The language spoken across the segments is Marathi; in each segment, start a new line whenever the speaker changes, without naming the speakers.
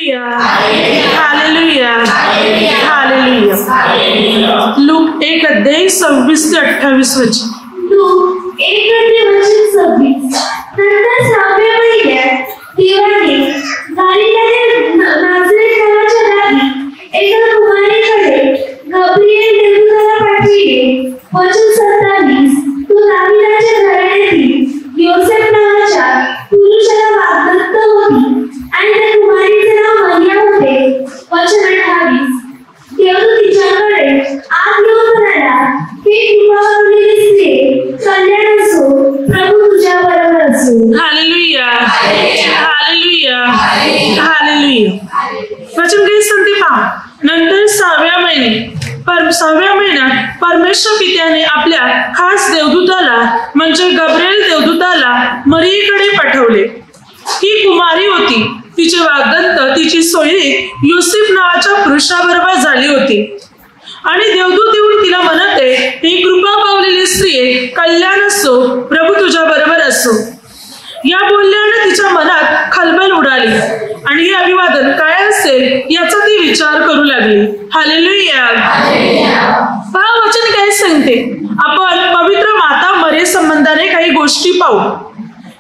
Hallelujah, hallelujah, hallelujah. लूक 1:26-28 वचन.
लूक 1:26. नंतर 6व्या महिन्यात देवाने गलिलातील नाझरेत नावाच्या गावी एका कुमारीकडे गब्रिएल देवदूताला पाठविले. वचन 27. तो दाविदाच्या घराण्यातील योसेफ नावाच्या पुरुषाला वाग्दत्त होती आणि त्या कुमारीचे नाव मरिया होते. वचन 28. देवदूत तिच्याकडे आत येऊन म्हणाला, हे कृपा पावलेली स्त्रिये, कल्याण असो, प्रभू तुझ्या बरोबर असो.
Hallelujah, hallelujah, hallelujah. वचन काही सांगते पहा. नंतर 6व्या महिन्यात परमेश्वर पित्याने आपल्या खास देवदूताला म्हणजे गब्रिएल देवदूताला मरियेकडे पाठवले. ही कुमारी होती. तिचे वाग्दत्त तिची सोयरीक योसेफ नावाच्या पुरुषाबरोबर झाली होती. आणि देवदूत येऊन तिला म्हणते, ही कृपा पावलेली स्त्रिये, कल्याण असो, प्रभू तुझ्या बरोबर असो. या बोलण्याने तिच्या मनात खलबल उडाली आणि हे अभिवादन काय असेल याचा ती विचार करू लागली. हालेलुया. पहा वचन काय सांगते. आपण पवित्र माता मरिये संबंधाने काही गोष्टी पाहू.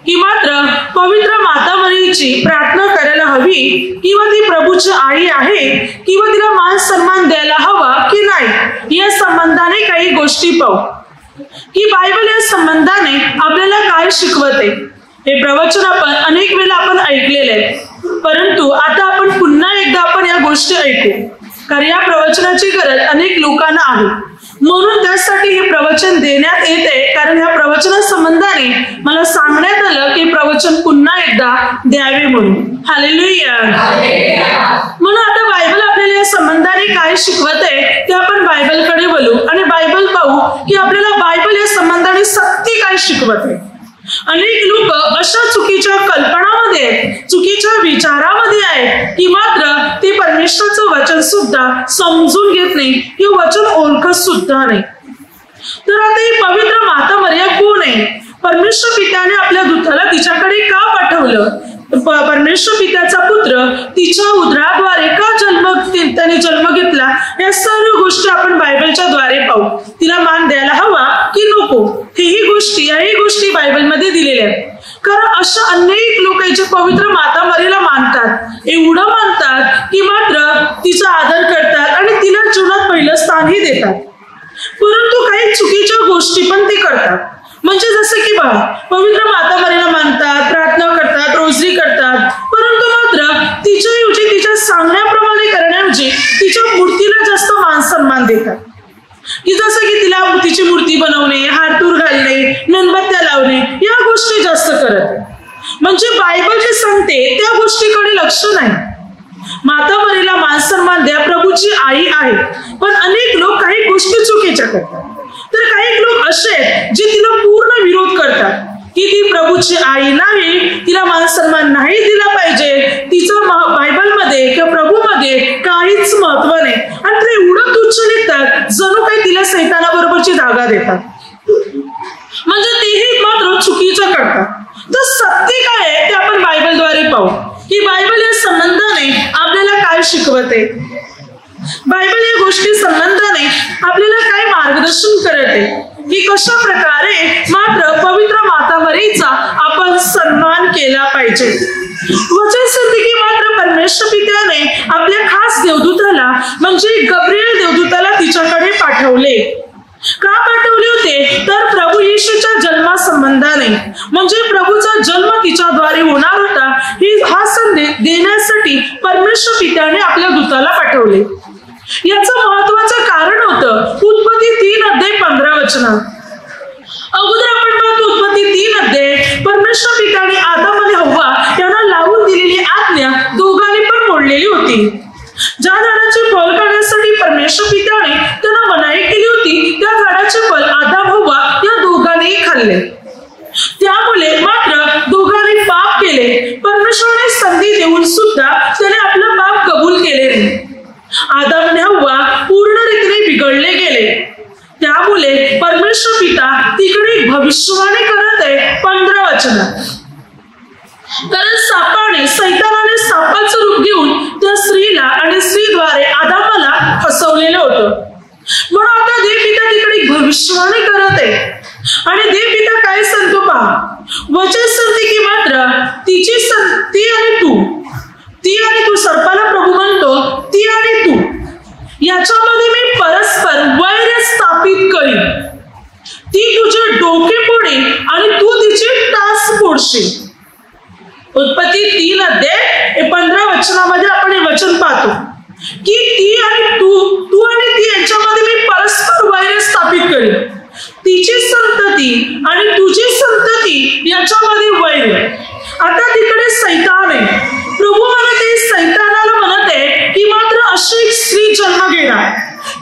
ही मात्र पवित्र माता मरियेची प्रार्थना करायला हवी किंवा ती प्रभूची आई आहे किंवा तिला मान सन्मान द्यायला हवा की नाही या संबंधाने काही गोष्टी पाहू. की बायबल या संबंधाने आपल्याला काय शिकवते. हे प्रवचन आपण अनेक वेळा आपण ऐकलेले आहे, परंतु आता आपण पुन्हा एकदा आपण या गोष्टी ऐकू, कारण या प्रवचनाची गरज अनेक लोकांना आहे. म्हणून त्यासाठी हे प्रवचन देण्यात येते, कारण या प्रवचना संबंधाने मला सांगण्यात आलं की प्रवचन पुन्हा एकदा द्यावे म्हणून. हालेलुया. म्हणून आता बायबल आपल्याला या संबंधाने काय शिकवते ते आपण बायबलकडे वळू आणि बायबल पाहू की आपल्याला बायबल या संबंधाने सत्य काय शिकवते. अनेक लोक अशा चुकीच्या कल्पनामध्ये, चुकीच्या विचारामध्ये आहेत की मात्र ते परमेश्वराचं वचन सुद्धा समजून घेत नाही किंवा वचन ओळखत सुद्धा नाही. तर आता ही पवित्र माता मरिया कोण आहे. परमेश्वर पित्याने आपल्या दूताला तिच्याकडे का पाठवलं. परमेश्वर पित्याचा पुत्र तिच्या उदराद्वारे का त्याने जन्म घेतला या सर्व गोष्टी आपण बायबलच्या द्वारे पाहू. तिला मान द्यायला हवा की नको याही गोष्टी बायबलमध्ये दिलेल्या आहेत. कारण अशा अनेक लोक जे पवित्र माता मरियेला मानतात, एवढं मानतात की मात्र तिचा आदर करतात आणि तिला जीवनात पहिलं स्थानही देतात, परंतु काही चुकीच्या गोष्टी पण ते करतात. म्हणजे जसं की बघा, पवित्र माता मरियेला मानतात, प्रार्थना करतात, रोजरी करतात, परंतु मात्र तिच्याऐवजी तिच्या सांगण्याप्रमाणे करण्याऐवजी तिच्या मूर्तीला जास्त मान सन्मान देतात. की जसं की तिला तिची मूर्ती बनवणे, हारतूर घालणे, मेणबत्त्या लावणे या गोष्टी जास्त करत. म्हणजे बायबल जे सांगते त्या गोष्टीकडे लक्ष नाही. माता मरियेला मान सन्मान द्या, प्रभूची आई आहे, पण अनेक लोक काही गोष्टी चुकीच्या करतात. तर काही लोक असे आहेत जे तिला पूर्ण विरोध करतात की ती प्रभूची आई नाही, तिला मान सन्मान नाही दिला पाहिजे, तिचं बायबलमध्ये किंवा प्रभूमध्ये काहीच महत्व नाही आणि ते एवढं तुच्छ लिहितात जणू काही तिला सैतानाबरोबरची जागा देतात. म्हणजे तेही मात्र चुकीचं करतात. तर सत्य काय आहे ते आपण बायबलद्वारे पाहू की बायबल या संबंधाने आपल्याला काय शिकवते. बायबल या गोष्टी संबंधाने आपल्याला काय मार्गदर्शन करते की कशा प्रकारे मात्र पवित्र माता मरियेचा आपण सन्मान केला पाहिजे. वचन सांगते की मात्र परमेश्वर पित्याने आपल्या खास देवदूताला म्हणजे गब्रिएल देवदूताला तिच्याकडे पाठवले. का पाठवले होते तर प्रभू येशूच्या जन्मासंबंधाने म्हणजे प्रभूचा जन्म तिच्याद्वारे होणार होता हा संदेश देण्यासाठी परमेश्वर पित्याने आपल्या दूताला पाठवले. याचं महत्वाचं कारण होतं उत्पत्ती 3:15. अगोदर आपण पाहतो उत्पत्ती 3 परमेश्वर पित्याने आदम आणि हव्वा यांना लावून दिलेली आज्ञा दोघांनी पण मोडलेली होती. ज्या झाडाचे फळ खाण्यासाठी परमेश्वर पित्याने त्यांना मनाई केली होती त्या झाडाचे फळ आदम हव्वा या दोघांनीही खाल्ले. त्यामुळे मात्र दोघांनी पाप केले. परमेश्वराने संधी देऊन सुद्धा त्याने आपलं पाप कबूल केले नाही. आदम आणि हव्वा पूर्ण रीतीने बिघडले गेले. त्यामुळे परमेश्वर पिता तिकडे भविष्यवाणी करत आहे 15 वचनात. कारण सैतानाने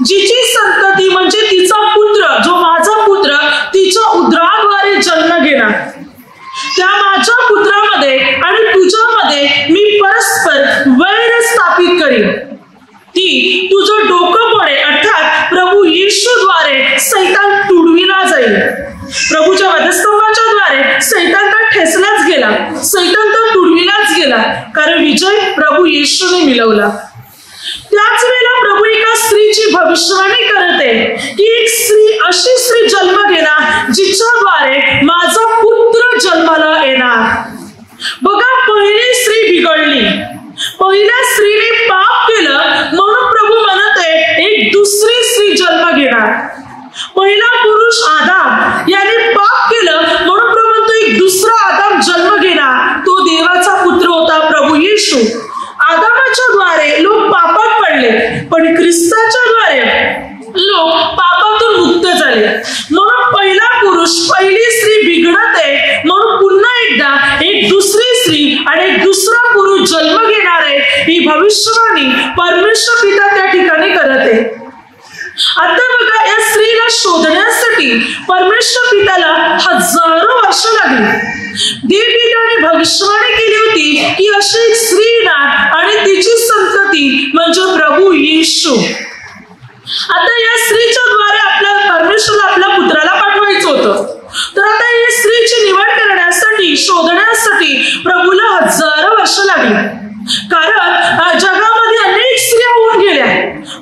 जिची संतती म्हणजे तिचा पुत्र, जो माझा पुत्र तिच्या उदराद्वारे जन्म घेणार, त्या माझ्या पुत्रामध्ये आणि तुझ्यामध्ये मी परस्पर वैर स्थापित करीन. ती तुझं डोकं पडे, अर्थात प्रभू येशूद्वारे सैतान तुडविला जाईल. प्रभूच्या वधस्तंभाच्या द्वारे सैतान तर ठेचलाच गेला, सैतान तर तुडविलाच गेला, कारण विजय प्रभू येशूने मिळवला. त्याच वेळेला प्रभू एका स्त्रीची भविष्यवाणी करते की एक स्त्री, अशी स्त्री जन्म घेणार जिच्याद्वारे माझा पुत्र जन्माला येणार. बघा, पहिली स्त्री बिघडली, पहिल्या स्त्रीने पाप केलं म्हणून प्रभू म्हणते एक दुसरी स्त्री जन्म घेणार. पहिला पुरुष आदाम याने पाप केलं म्हणून प्रभू म्हणतो एक दुसरा आदाम जन्म घेणार. तो देवाचा पुत्र होता प्रभू येशू. आदामाच्या द्वारे लोक पापात पडले, पण ख्रिस्ताच्या द्वारे लोक पापातून मुक्त झाले. म्हणून पहिला पुरुष, पहिली स्त्री बिघडते म्हणून पुन्हा एकदा एक दुसरी स्त्री आणि एक दुसरा पुरुष जन्म घेणार आहे, ही भविष्यवाणी परमेश्वर पिता त्या ठिकाणी करते. आता बघा, या स्त्रीला शोधण्यासाठी परमेश्वर पिताला हजारो वर्ष लागली. देवपिताने भविष्यवाणी केली होती की अशी एक स्त्री येणार आणि तिची संतती म्हणजे प्रभू येशू. आता या स्त्रीच्या द्वारे आपल्या परमेश्वराला आपल्या पुत्राला पाठवायचं होतं. तर आता या स्त्रीची निवड करण्यासाठी, शोधण्यासाठी प्रभूला हजारो वर्ष लागली. कारण जगामध्ये अनेक स्त्रिया होऊन गेल्या,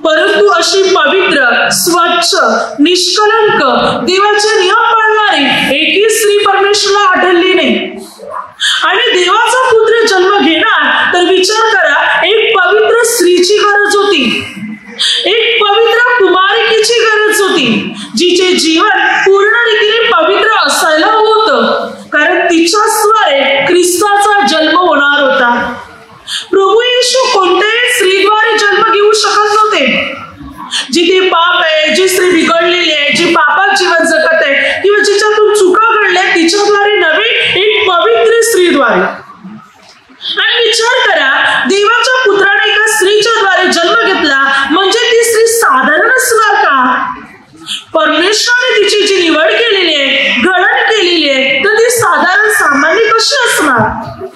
परंतु अशी पवित्र, स्वच्छ, निष्कलंक, देवाचे नियम पाळणारी एकही स्त्री परमेश्वराला आढळली नाही. आणि देवाचा पुत्र जन्म घेणार तर विचार करा, एक पवित्र स्त्रीची गरज होती, एक पवित्र कुमारिकेची गरज होती, जिचे जीवन पूर्ण रीतीने पवित्र असायला होतं, कारण तिच्याद्वारे ख्रिस्ताचा जन्म होणार होता. प्रभू येशू कोणत्याही स्त्रीद्वारे जन्म घेऊ शकत नव्हते. जिथे पाप आहे, जी स्त्री बिघडलेली आहे, जी पापात जीवन जगत आहे किंवा जिच्यातून चुका घडल्या, तिच्याद्वारे नव्हे, एक पवित्र स्त्रीद्वारे. आणि विचार करा, देवाच्या पुत्राने एका स्त्रीच्या द्वारे जन्म घेतला म्हणजे ती स्त्री साधारण असणार का? परमेश्वराने तिची जी निवड केलेली आहे, गणन केलेली आहे, तर ती साधारण सामान्य कशी असणार?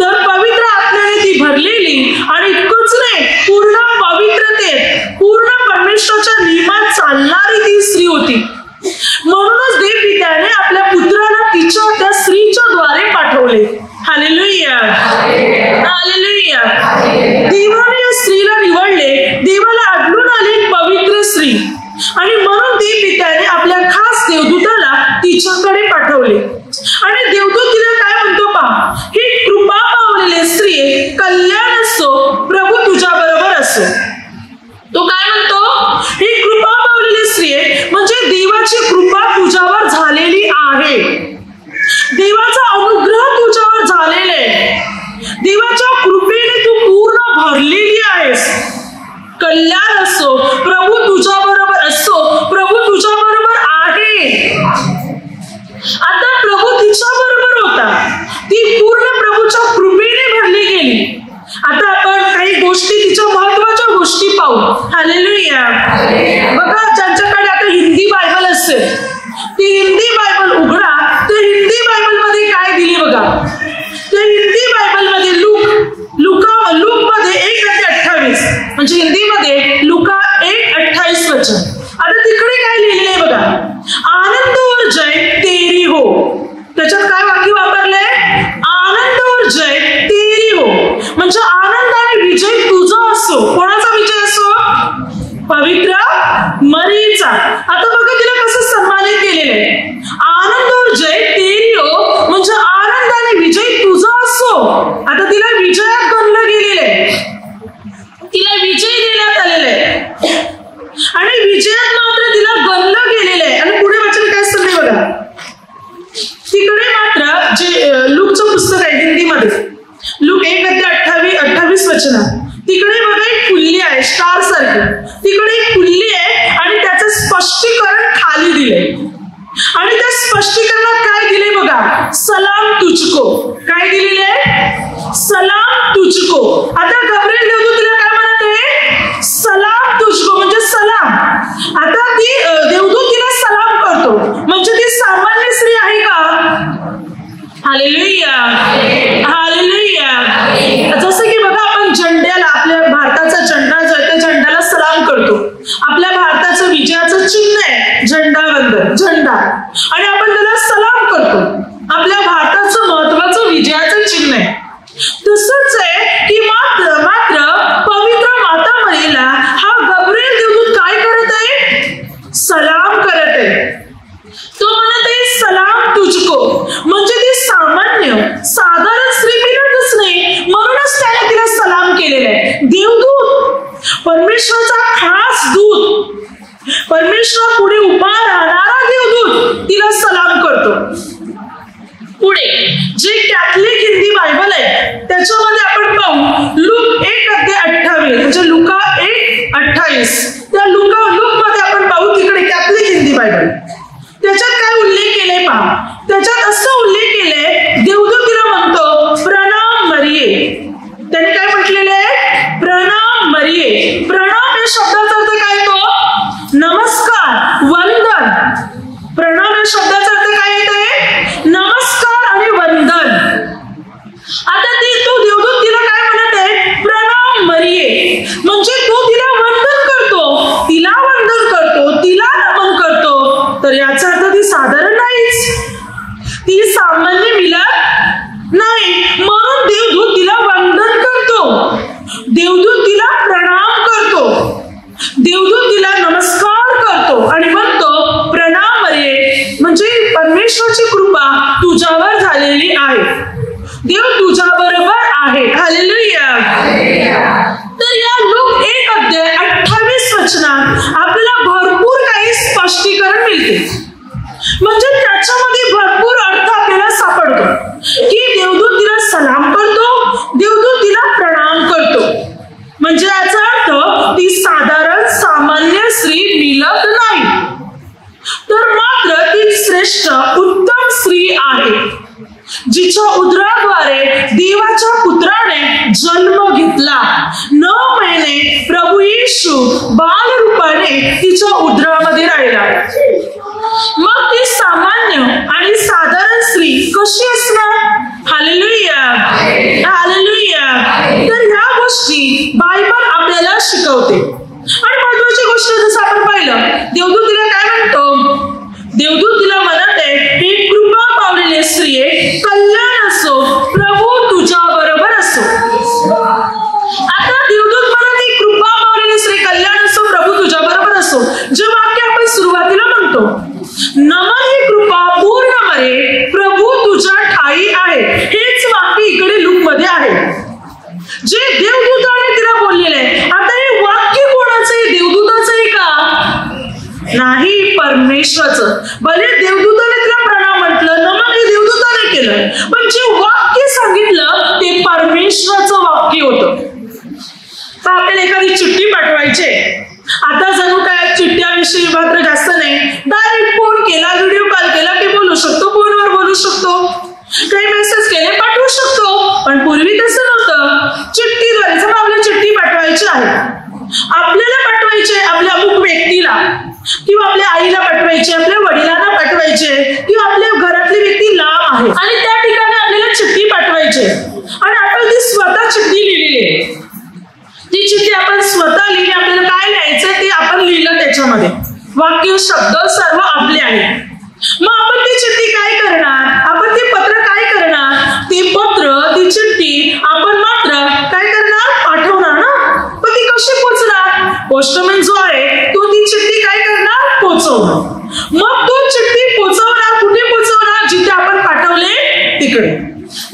तर पवित्र आत्म्याने ती भरलेली आणि इतकंच नाही, पूर्ण पवित्रतेत, पूर्ण परमेश्वराच्या नियमात चालणारी ती स्त्री होती. म्हणूनच देवपित्याने आपल्या पुत्राला तिच्या त्या स्त्रीच्या द्वारे पाठवले. Hallelujah, hallelujah. देवाने या स्त्रीला निवडले, देवाला आढळून आली पवित्र स्त्री, आणि म्हणून देवपित्याने आपल्या खास देवदूताला तिच्याकडे पाठवले. आणि देवदूत तिला काय म्हणतो पहा, ही कृपा पावलेली स्त्री, कल्याण असो, प्रभू तुझ्या बरोबर असो. तो काय म्हणतो, ही कृपा पावलेली स्त्री म्हणजे देवाची कृपा तुझ्यावर झालेली आहे, देवाचा अनुग्रह तुझ्यावर झालेला आहे, देवाच्या कृपेने तू पूर्ण भरलेली आहेस. कल्याण असो, प्रभू तुझ्या बरोबर असो, प्रभू तुझ्या बरोबर आहे. आता प्रभू तिच्या बरोबर होता, ती पूर्ण प्रभूच्या कृपेने भरली गेली. आता आपण काही गोष्टी, तिच्या महत्वाच्या गोष्टी पाहू. हालेलुया. बघा, ज्यांच्याकडे आता हिंदी बायबल असेल, ती हिंदी बायबल उघडा, तर हिंदी बायबल मध्ये काय दिली बघा. तर हिंदी बायबल मध्ये लूक मध्ये 1:28, म्हणजे हिंदीमध्ये लुका 1:28 वचन. आता तिकडे काय लिहिलेलं आहे बघा, आनंद और जय तेरी हो. त्याच्यात काय वाक्य वापरलंय, आनंद और जय तेरी हो, म्हणजे आनंद आणि विजय तुझा असो. कोणाचा विजय असो? पवित्र मरीचा. आता बघा तिला कसं सन्मानित केलेलं आहे, आनंद और जय तेरी हो, म्हणजे आनंद आणि विजय तुझा असो. आता तिला विजयात गणलं गेलेलं आहे, तिला विजय देण्यात आलेला आहे, आणि विजयात मात्र तिला गणलं गेलेलं आहे. आणि पुढे वचन काय सांगते बघा, तिकडे मात्र जे लूकचं पुस्तक आहे हिंदीमध्ये, लूक 1:28 वचन, तिकडे बघा एक फुल्ली आहे, स्टार सारखी, तिकडे एक फुल्ली आहे आणि त्याचं स्पष्टीकरण खाली दिले. आणि त्या स्पष्टीकरणात काय दिले बघा, सलाम तुझको. काय दिलेले आहे, सलाम तुझको. आता गब्रिएल देवदूत तिला काय म्हणते, सलाम तुझको, म्हणजे सलाम आणि आपण त्याला सलाम करतो. आपल्या भारताचं महत्वाचं विजयाचं चिन्ह आहे. तसंच आहे की मात्र पवित्र माता मरीला हा गब्रिएल देवदूत काय करत आहे? सलाम करत आहे. तो म्हणत आहे सलाम तुझको, म्हणजे ती साधारण स्त्री मिळतच नाही, म्हणूनच त्याने तिला सलाम केलेला आहे. देवदूत, परमेश्वराचा खास दूत, परमेश्वर पुढे उभा राहणारा देवदूत तिला सलाम करतो. पुढे जे कॅथलिक हिंदी बायबल आहे त्याच्यामध्ये आपण पाहू लूक 1:28, म्हणजे लुका 1:28. त्या लूक मध्ये आपण पाहू तिकडे कॅथलिक हिंदी बायबल त्याच्यात काय उल्लेख केलाय पहा. त्याच्यात असं उल्लेख केलंय, देवदूत तिला म्हणतो प्रणाम मरिये. त्याने काय म्हटलेलं आहे? प्रणाम मरिये. प्रणाम या शब्दाचा अर्थ काय? तो नमस्कार, वंदन. प्रणाम या शब्दाचा अर्थ काय येत? नमस्कार आणि वंदन. आता तो देवदूत तिला काय म्हणत आहे? प्रणाम मरिये, म्हणजे तो तिला वंदन करतो, तिला नमन करतो. तर याचा अर्थ ती साधारण नाहीच, ती सामान्य मिळत नाही, म्हणून देवदूत तिला वंदन करतो, देवदूत तिला प्रणाम करतो, देवदूत तिला नमस्कार करतो आणि म्हणतो प्रणाम मरिये, म्हणजे परमेश्वराची कृपा तुझ्यावर झालेली आहे, देव तुझ्या बरोबर आहे. हालेलुया. तर या लूक 1:28 वचनात आपल्याला भरपूर काही स्पष्टीकरण मिळते, म्हणजे त्याच्यामध्ये भरपूर अर्थ आपल्याला सापडतो की देवदूत तिला सलाम करतो, देवदूत तिला प्रणाम करतो, म्हणजे याचा अर्थ ती साधारण सामान्य स्त्री मिळत नाही, तर मात्र ती श्रेष्ठ उत्तम स्त्री आहे, जिच्या उदराद्वारे देवाच्या पुत्राने जन्म घेतला. 9 महिने प्रभू येशू बाल रूपाने तिच्या उदरामध्ये राहिला. मग ती सामान्य आणि साधारण स्त्री कशी असणार? Hallelujah, hallelujah. तर ह्या गोष्टी बायबल आपल्याला शिकवते. आणि महत्वाची गोष्ट जसं आपण पाहिलं, देवदूत तिला काय म्हणतो? देवदूत तिला म्हणत आहे हे कृपा पावलेले स्त्रिये, कल्याण असो, प्रभू तुझ्या बरोबर असो. आता देवदूत म्हणत आहे कृपा पावलेले स्त्री, कल्याण असो, प्रभू तुझ्या बरोबर असो. जे वाक्य आपण सुरुवातीला म्हणतो, नमन ही कृपा पूर्ण मरे, प्रभू तुझ्या ठाई आहे, हेच वाक्य इकडे लूक मध्ये आहे, जे देवदूताने तिला बोललेलं आहे. आता हे वाक्य कोणाचं आहे? देवदूताचं आहे का? नाही, परमेश्वराचं. भले देवदूताने तिला प्रणाम म्हटलं, नमन हे देवदूताने केलं, पण जे वाक्य सांगितलं ते परमेश्वराचं वाक्य होतं. तर आपल्याला एखादी चिठ्ठी पाठवायची, आता जणू काय चिठ्ठ्याविषयी मात्र जास्त नाही, डायरेक्ट फोन केला, व्हिडिओ कॉल केला की बोलू शकतो, फोनवर बोलू शकतो, काही मेसेज केले पाठवू शकतो. पण पूर्वी तसं नव्हतं. चिठ्ठीद्वारे जर आपल्याला चिठ्ठी पाठवायची आहे, आपल्याला पाठवायचे आपल्या अमुक व्यक्तीला, किंवा आपल्या आईला पाठवायचे, आपल्या वडिलांना पाठवायचे, किंवा आपल्या घरातली व्यक्ती लांब आहे आणि त्या ठिकाणी आपल्याला चिठ्ठी पाठवायची, आणि आपण ती स्वतः चिठ्ठी लिहिलेली आहे. ती चिठ्ठी आपण स्वतः लिहिली, आपल्याला काय लिहायचं ते आपण लिहिलं, त्याच्यामध्ये वाक्य शब्द सर्व आपले आहेत. मग आपण ती चिठ्ठी काय करणार? आपण ते पत्र काय करणार? ते पत्र, ती चिठ्ठी आपण मात्र काय करणार? पाठवणार ना. पण ती कशी पोहोचणार? पोस्टमॅन जो आहे तो ती चिठ्ठी काय करणार? पोहोचवणार. मग तो चिठ्ठी पोहोचवणार कुठे? पोहोचवणार जिथे आपण पाठवले तिकडे.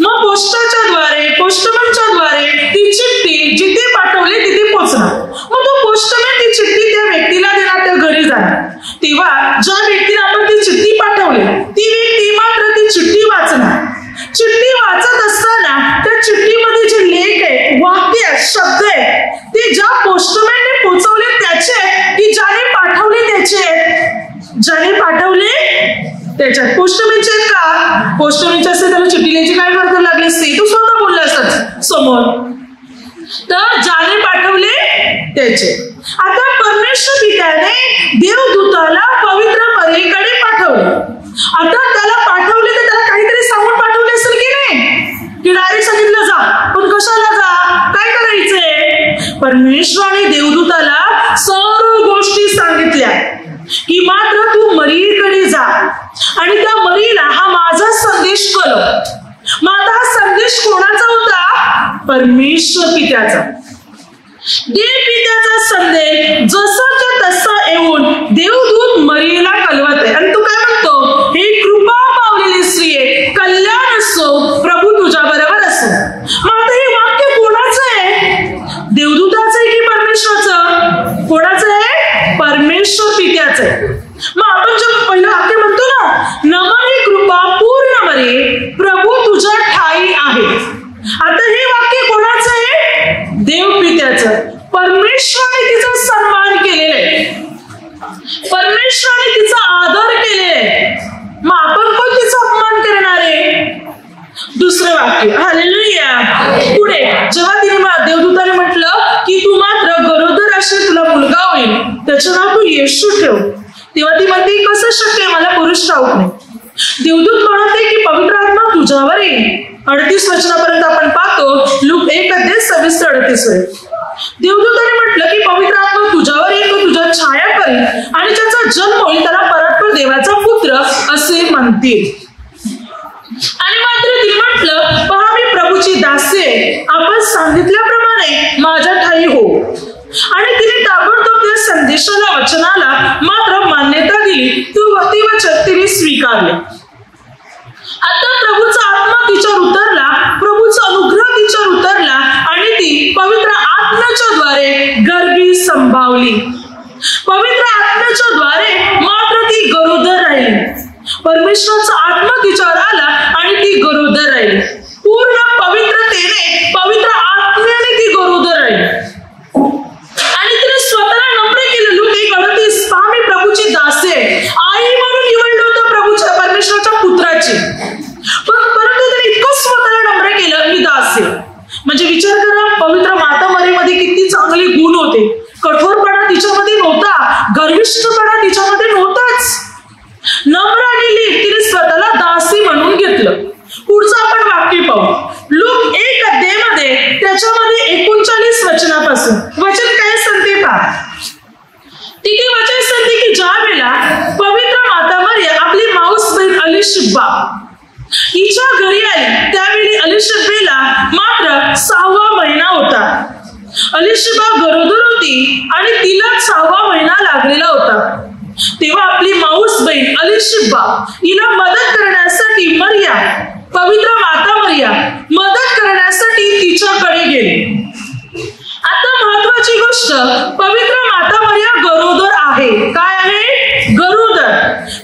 मग पोस्टमॅनच्या द्वारे ती चिठ्ठी जिथे पाठवली तिथे पोहोचणार. मग तो पोस्टमॅन ती चिठ्ठी त्या व्यक्तीला देणार, त्या घरी जाणार. तेव्हा ज्या व्यक्तीला आपण ती चिठ्ठी पाठवली ती व्यक्ती मात्र ती चिठ्ठी वाचणार. चिठ्ठी वाचत असताना त्या चिठ्ठीमध्ये जे लेख आहे, वाक्य, शब्द आहे, ते ज्या पोस्टमॅनने पोहोचवले त्याचे, की ज्याने पाठवले त्याचे, ज्याने पाठवले त्याच्यात. पोस्टमॅनचे आहेत का? पोस्टमॅनचे असते त्याला चिठ्ठी लिहायची काय गरज लागली असते? तो स्वतः बोलला असत समोर. तर ज्याने पाठवले त्याचे. आता परमेश्वर पित्याने देवदूताला पवित्र मरियेकडे पाठवले. आता त्याला पाठवले तर त्याला काहीतरी सांगून पाठवले असेल की नाही? की डायरेक्ट सांगितलं जा, पण कशाला जा? काय करायचंय? परमेश्वराने देवदूताला सर्व गोष्टी सांगितल्या की मात्र तू मरियेकडे जा, आणि त्या मरीला हा माझा संदेश कळव. मग आता हा संदेश कोणाचा होता? परमेश्वर पित्याचा. देव पित्याचा संदेश जसाच्या तसा येऊन देवदूत मरीला कळवत आहे. आणि तू काय म्हणतो? हे कृपा पावलेली स्त्रिये, कल्याण असो, प्रभू तुझ्या बरोबर असो. मग आता हे वाक्य कोणाचं आहे? देवदूताचं आहे की परमेश्वराचं? कोणाचं आहे? परमेश्वर पित्याचं आहे. मग आपण जेव्हा पहिलं वाक्य म्हणतो ना, नमनी कृपा पूर्ण मरे, प्रभू तुझ्या ठाई आहे. आता हे वाक्य कोणाचं आहे? देव पित्याचं. परमेश्वराने तिचा सन्मान केलेला आहे, परमेश्वराने तिचा आदर केलेला आहे. मग आपण पण तिचा अपमान करणार आहे? दुसरं वाक्य, हालेलुया. पुढे जेव्हा तिने देवदूताने म्हटलं की तू मात्र गरोदर असेल, तुला मुलगा होईल, त्याचं नाव तू येशू ठेव, तेव्हा ती म्हणते कसं शक्य, मला पुरुष ठाऊक नाही. देवदूत म्हणते की पवित्र आत्मा तुझ्यावर येईल. 38 वचनापर्यंत आपण पाहतो, लूक 1:37-38. देवदूताने म्हटलं की पवित्र आत्मा तुझ्यावर येईल, तो तुझ्या छाया करेल आणि ज्याचा जन्म होईल त्याला परस्पर देवाचा पुत्र असे म्हणतील. आणि मात्र तिने म्हटलं, पहा मी प्रभूची दासी आहे, आपण सांगितल्याप्रमाणे माझ्या ठाई हो. आणि तिने ताबडतोब त्या संदेशाला, वचनाला मात्र मान्यता दिली. ती वचन तिने स्वीकारले. आता प्रभूचा आत्मा तिच्यावर उतरला, प्रभूचा अनुग्रह तिच्यावर उतरला आणि ती पवित्र आत्म्याच्या द्वारे गर्भी संभावली. पवित्र आत्म्याच्या द्वारे मात्र ती गरोदर राहिली. परमेश्वराचा आत्मा तिच्यावर आला आणि ती गरोदर राहिली. पूर्ण पवित्रतेने, पवित्र आत्म्याने ती गरोदर राहिली. आणि तिने स्वतःला नम्र केलं. लूक 1:38, पहा मी प्रभूची दासी आहे. आई म्हणून निवडलं होतं प्रभूच्या, परमेश्वराच्या पुत्राची. परंतु तिने इतकं स्वतःला नम्र केलं, मी दासी. म्हणजे विचार करा, पवित्र माता मरीमध्ये किती चांगले गुण होते. कठोरपणा तिच्यामध्ये नव्हता, गर्विष्ठपणा तिच्यामध्ये नव्हताच. नम्र आणि लीट तिने स्वतःला दासी म्हणून घेतलं. पुढचं आपण वाक्य पाहू. लूक 1:मध्ये त्याच्यामध्ये 39 वचनापासून वचन काय सांगते पहा. तिथे वचन सांगते की ज्या वेळेला पवित्र माता मरिया आपली माऊस बहीण अलिशब्बा हिच्या घरी आली, त्यावेळी अलिशब्बेला मात्र 6वा महिना होता. अलिशब्बा गरोदर होती आणि तिला 6वा महिना लागलेला होता. तेव्हा आपली माऊस बहीण अलिशब्बा हिला मदत करण्यासाठी मरिया, पवित्र माता मरिया मदत करण्यासाठी तिच्याकडे गेली. आता महत्वाची गोष्ट, पवित्र माता मरिया गरोदर आहे. काय आहे? गरोदर.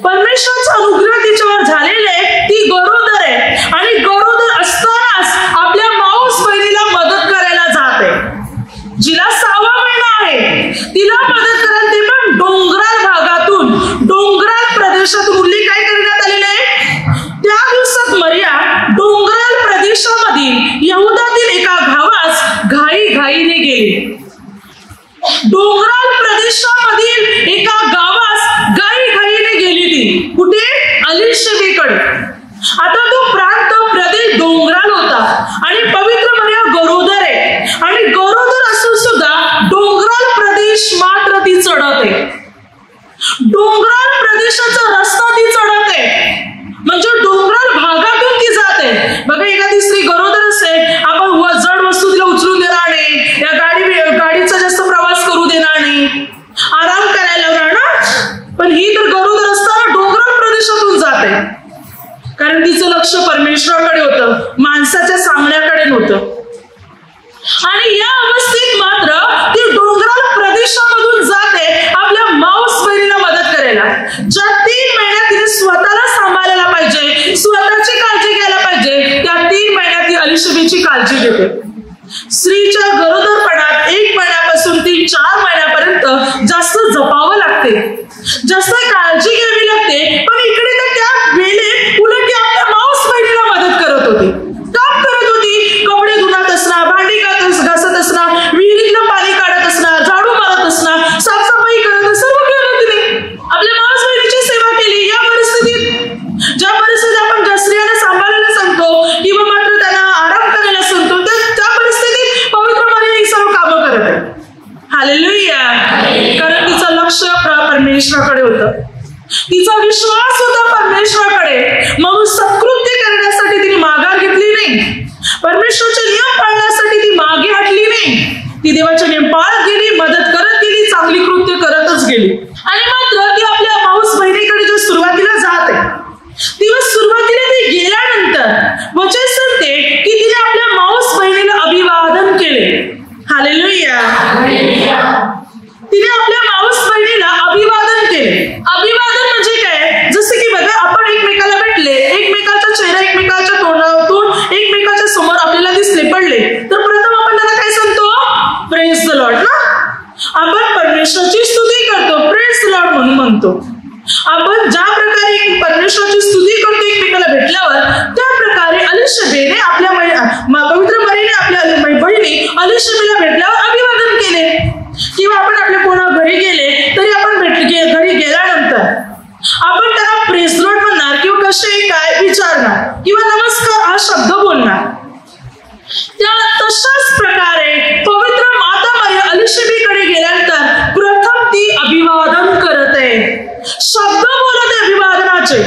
परमेश्वराचा अनुग्रह तिच्यावर झालेला आहे, ती गरोदर आहे. आणि गरोदर असतानाच आपल्या माऊस बहिणीला मदत करायला जाते. जिला 6वा महिना आहे तिला मदत करायला, ते पण डोंगराळ भागातून, डोंगराळ प्रदेशातून. उल्लेख काय करण्यात आलेला आहे? त्या दिवसात मरिया डोंगराळ प्रदेशामधील यहुदातील एका गावास घाईघाईने गेली. डोंगराळ प्रदेशामधील एका गावास घाईघाईने गेली ती. कुठे? अलिशब्बेकडे. आता तो प्रांत, प्रदेश डोंगराळ होता आणि पवित्र मरिया गरोदर आहे. आणि गरोदर असून सुद्धा डोंगराळ प्रदेश मात्र ती चढते. डोंगराळ प्रदेशाचा रस्ता ती चढते, म्हणजे डोंगराळ भागातून ती जाते. बघा, एखादी स्त्री गरोदर असेल, आपण जड वस्तू तिला उचलून देणार नाही, या गाडीचा जास्त प्रवास करू देणार नाही, आराम करायला लावणार ना. पण ही तर गरोदर असताना डोंगराळ प्रदेशातून जाते, कारण तिचं लक्ष परमेश्वराकडे होतं, माणसाच्या सांगण्याकडे नव्हतं. आणि या अवस्थेत मात्र ती डोंगराळ प्रदेशामधून जाते आपल्या माऊस बहिणीला मदत करायला. ज्या 3 महिन्यात तिने स्वतःला सांभाळायला पाहिजे, स्वतःची काळजी घ्यायला पाहिजे, त्या 3 महिन्यात ती अलिशब्बेची काळजी घेते. स्त्रीच्या गरोदरपणात 1 महिन्यापासून 3-4 महिन्यापर्यंत जास्त जपावं लागते, जास्त काळजी घ्यावी लागते. पण इकडे तर त्या वेळेत उलट ती आपल्या माऊस बहिणीला मदत करत होती, काम करत होती. कपडे धुणत असणार, भांडी घासत असणार, विहिरीतलं पाणी काढत असणार, झाडू मारत असणार, साफसफाई करत, सर्व केलं तिने. आपल्या माऊस बहिणीची सेवा केली. या परिस्थितीत, ज्या परिस्थितीत आपण ज्या स्त्रियांना सांभाळायला सांगतो किंवा मात्र त्यांना आराम करायला सांगतो, त्या परिस्थितीत पवित्र मरिया ही सर्व कामं करत आहे. हालेलुया. कारण तिचं लक्ष परमेश्वराकडे होतं, तिचा विश्वास होता परमेश्वर परमेश्वराचे नियम पाळण्यासाठी ती मागे हटली नाही. ती देवाचे नियम पाळत गेली, मदत करत गेली, चांगली कृत्य करतच गेली. आणि मात्र ती आपल्या माऊस बहिणीकडे जो सुरुवातीला जात आहे, दिवस सुरुवातीला ती गेल्यानंतर वचन सांगते की तिने आपल्या माऊस बहिणीला अभिवादन केले. हालेलुया. तिने आपल्या माऊस बहिणीला अभिवादन केले. अभिवादन म्हणजे काय? जसं की बघा, आपण एकमेकाला भेटले, एकमेकाचा चेहरा एकमेकाच्या तोंडातून एकमेकाच्या समोर आपल्याला दिसले, पडले, तर प्रथम आपण त्याला काय सांगतो? प्रेज द लॉर्ड ना. आपण परमेश्वराची स्तुती करतो, प्रेज द लॉर्ड म्हणून म्हणतो. आपण ज्या प्रकारे परमेश्वराची स्तुती करतो एकमेकाला भेटल्यावर, त्या प्रकारे अलिशबेने आपल्या पवित्र मरीने आपल्या बहिणी अलिशबेला भेटल्यावर अभिवादन केले. किंवा आपण आपल्या कोणा घरी गेले तरी आपण घरी गेल्यानंतर आपण त्याला प्रेज द लॉर्ड म्हणणार किंवा कसे काय विचारणार किंवा नमस्कार हा शब्द बोलणार. त्या तशाच प्रकारे पवित्र माता मरिया अलिशबेकडे गेल्यानंतर प्रथम ती अभिवादन करत आहे, शब्द बोलत आहे अभिवादनाचे.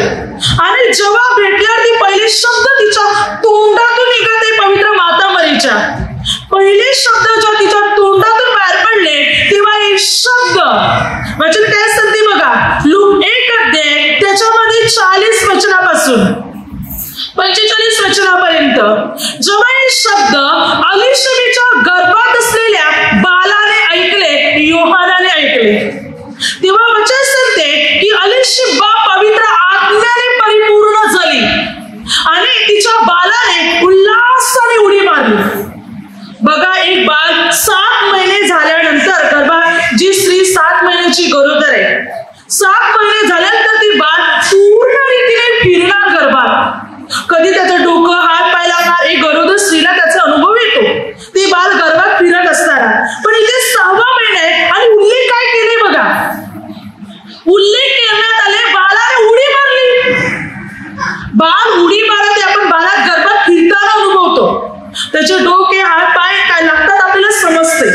आणि जेव्हा भेटल्यावर ती पहिले शब्द तिच्या तोंडातून निघते. पवित्र माता मरियाच्या पहिले शब्द जेव्हा तिच्या तोंडातून बाहेर पडले तेव्हा हे शब्द वचन काय सांगते बघा, लूक 1 अध्याय त्याच्यामध्ये 40 वचनापासून 45 वचनापर्यंत जेव्हा हे शब्द अलिशबेच्या गर्भात असलेल्या बालाने ऐकले, योहानाने ऐकले, तेव्हा वचन सांगते की अलिशबा पवित्र आत्म्याने परिपूर्ण झाली आणि तिच्या बालाने उल्हासाने उडी मारली. बघा, एक बाळ 7 महिने झाल्यानंतर गर्भात जी स्त्री 7 महिन्याची गरोदर आहे, 7 महिने झाल्यानंतर ती बाळ पूर्ण रीतीने फिरणार गर्भात. कधी त्याचं डोकं हात पाय लागणार, एक गरोदर स्त्रीला त्याचा अनुभव येतो. ती बाळ गर्भात फिरत असताना. पण इथे 6वा महिना आहे आणि उल्लेख काय केले बघा, उल्लेख करण्यात आले बाळाने उडी मारली. बाळ उडी मारते, आपण बाळात गर्भात फिरताना अनुभवतो, त्याचे डोके हात पाय काय लागतात आपल्याला समजते.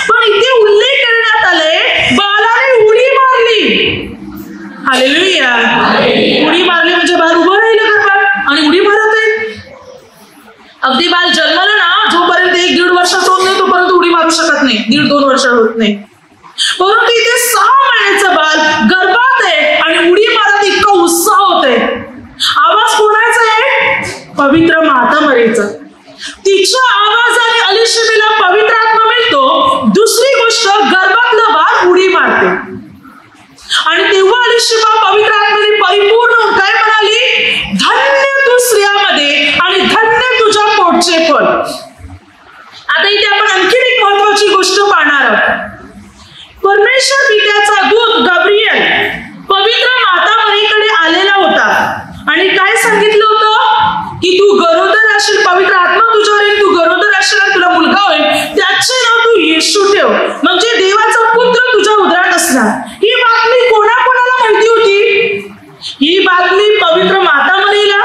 पण इथे उल्लेख करण्यात आले बाळाने उडी मारली. हालेलुया. उडी मारली म्हणजे बाळ उभं राहिलं गर्भात आणि उडी मारत आहे. अगदी बाळ जन्मलं ना, जोपर्यंत 1-1.5 वर्षाचा होत नाही तोपर्यंत उडी मारू शकत नाही, 1.5-2 वर्ष होत नाही. परंतु इथे 6 महिन्याचं बाळ गर्भात आहे आणि उडी मारत इतका उत्साह होतोय. आवाज कोणाचा आहे? पवित्र माता मरियाचा. तिच्या आवाजाने अलिशबेला पवित्र आत्मा मिळतो. दुसरी गोष्ट, गर्भातलं बाळ उडी मारते आणि तेव्हा अलिशबा पवित्र आत्म्याने परिपूर्ण काय म्हणाली, धन्य तू स्त्रियांमध्ये आणि धन्य तुझ्या पोटचे फळ. आता इथे आपण आणखी एक महत्वाची गोष्ट पाहणार आहोत. परमेश्वर पित्याचा दूत गब्रिएल पवित्र माता मरियाकडे आलेला होता आणि काय सांगितलं होतं की तू गरोदर असशील, पवित्र आत्मा तुझ्यावर येईल, तू गरोदर असशील आणि तुला मुलगा होईल, त्याचे नाव तू येशू ठेव, म्हणजे देवाचा पुत्र तुझ्या उदरात असणार. ही बातमी कोणाकोणाला माहिती होती? ही बातमी पवित्र माता मरियाला,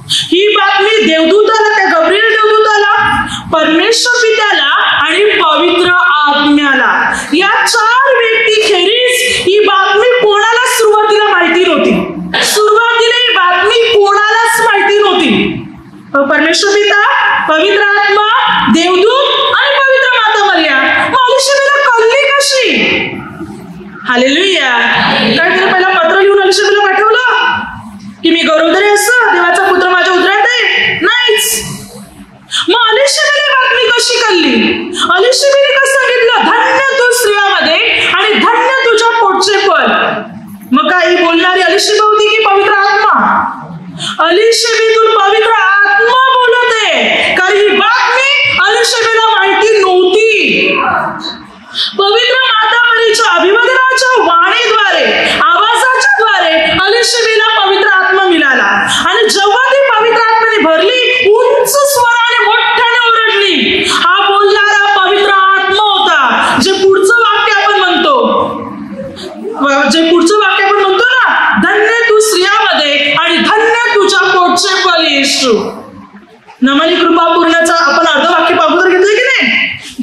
ही बातमी देवदूताला, त्या गब्रिएल देवदूताला, परमेश्वर पित्याला आणि पवित्र आत्म्याला. या 4 व्यक्ती खेरीज ही बातमी कोणाला सुरुवातीला माहिती नव्हती. सुरुवातीला ही बातमी कोणालाच माहिती नव्हती. परमेश्वर पिता, पवित्र आत्मा, देवदूत आणि पवित्र माता मरिया. अलिशबेला कळली कशी? हालेलुया. काय तिने पहिला पत्र लिहून अलिशबेला पाठवलं की मी गरोदर आहे असं, देवाचा पुत्र माझ्या उदरात आहे? नाहीच. मग अलिशबेला बातमी कशी कळली? अलिशबेने कसं सांगितलं, धन्य तू स्त्रियांमध्ये आणि धन्य तुझ्या पोटचे फळ. मग काही बोलणारी अलिशबा होती की पवित्र आत्मा? अलिशबेतून पवित्र आत्मा बोलत आहे, कारण ही बातमी अलिशबेला माहिती नव्हती. पवित्र माता मरियाच्या अभिवादनाच्या वाणीद्वारे, आवाजाच्या द्वारे अलिशबेला पवित्र आत्मा मिळाला आणि जेव्हा ती पवित्र आत्म्याने भरली, उंच स्वराने मोठ्याने ओरडली. हा बोलणारा पवित्र आत्मा होता. जे पुढचं वाक्य आपण म्हणतो ना, धन्य तू स्त्रियांमध्ये आणि धन्य तुझ्या पोटचे फळ येशू. नमाली कृपा पूर्णाचा आपण अर्धवाक्य अगोदर घेतलं की नाही,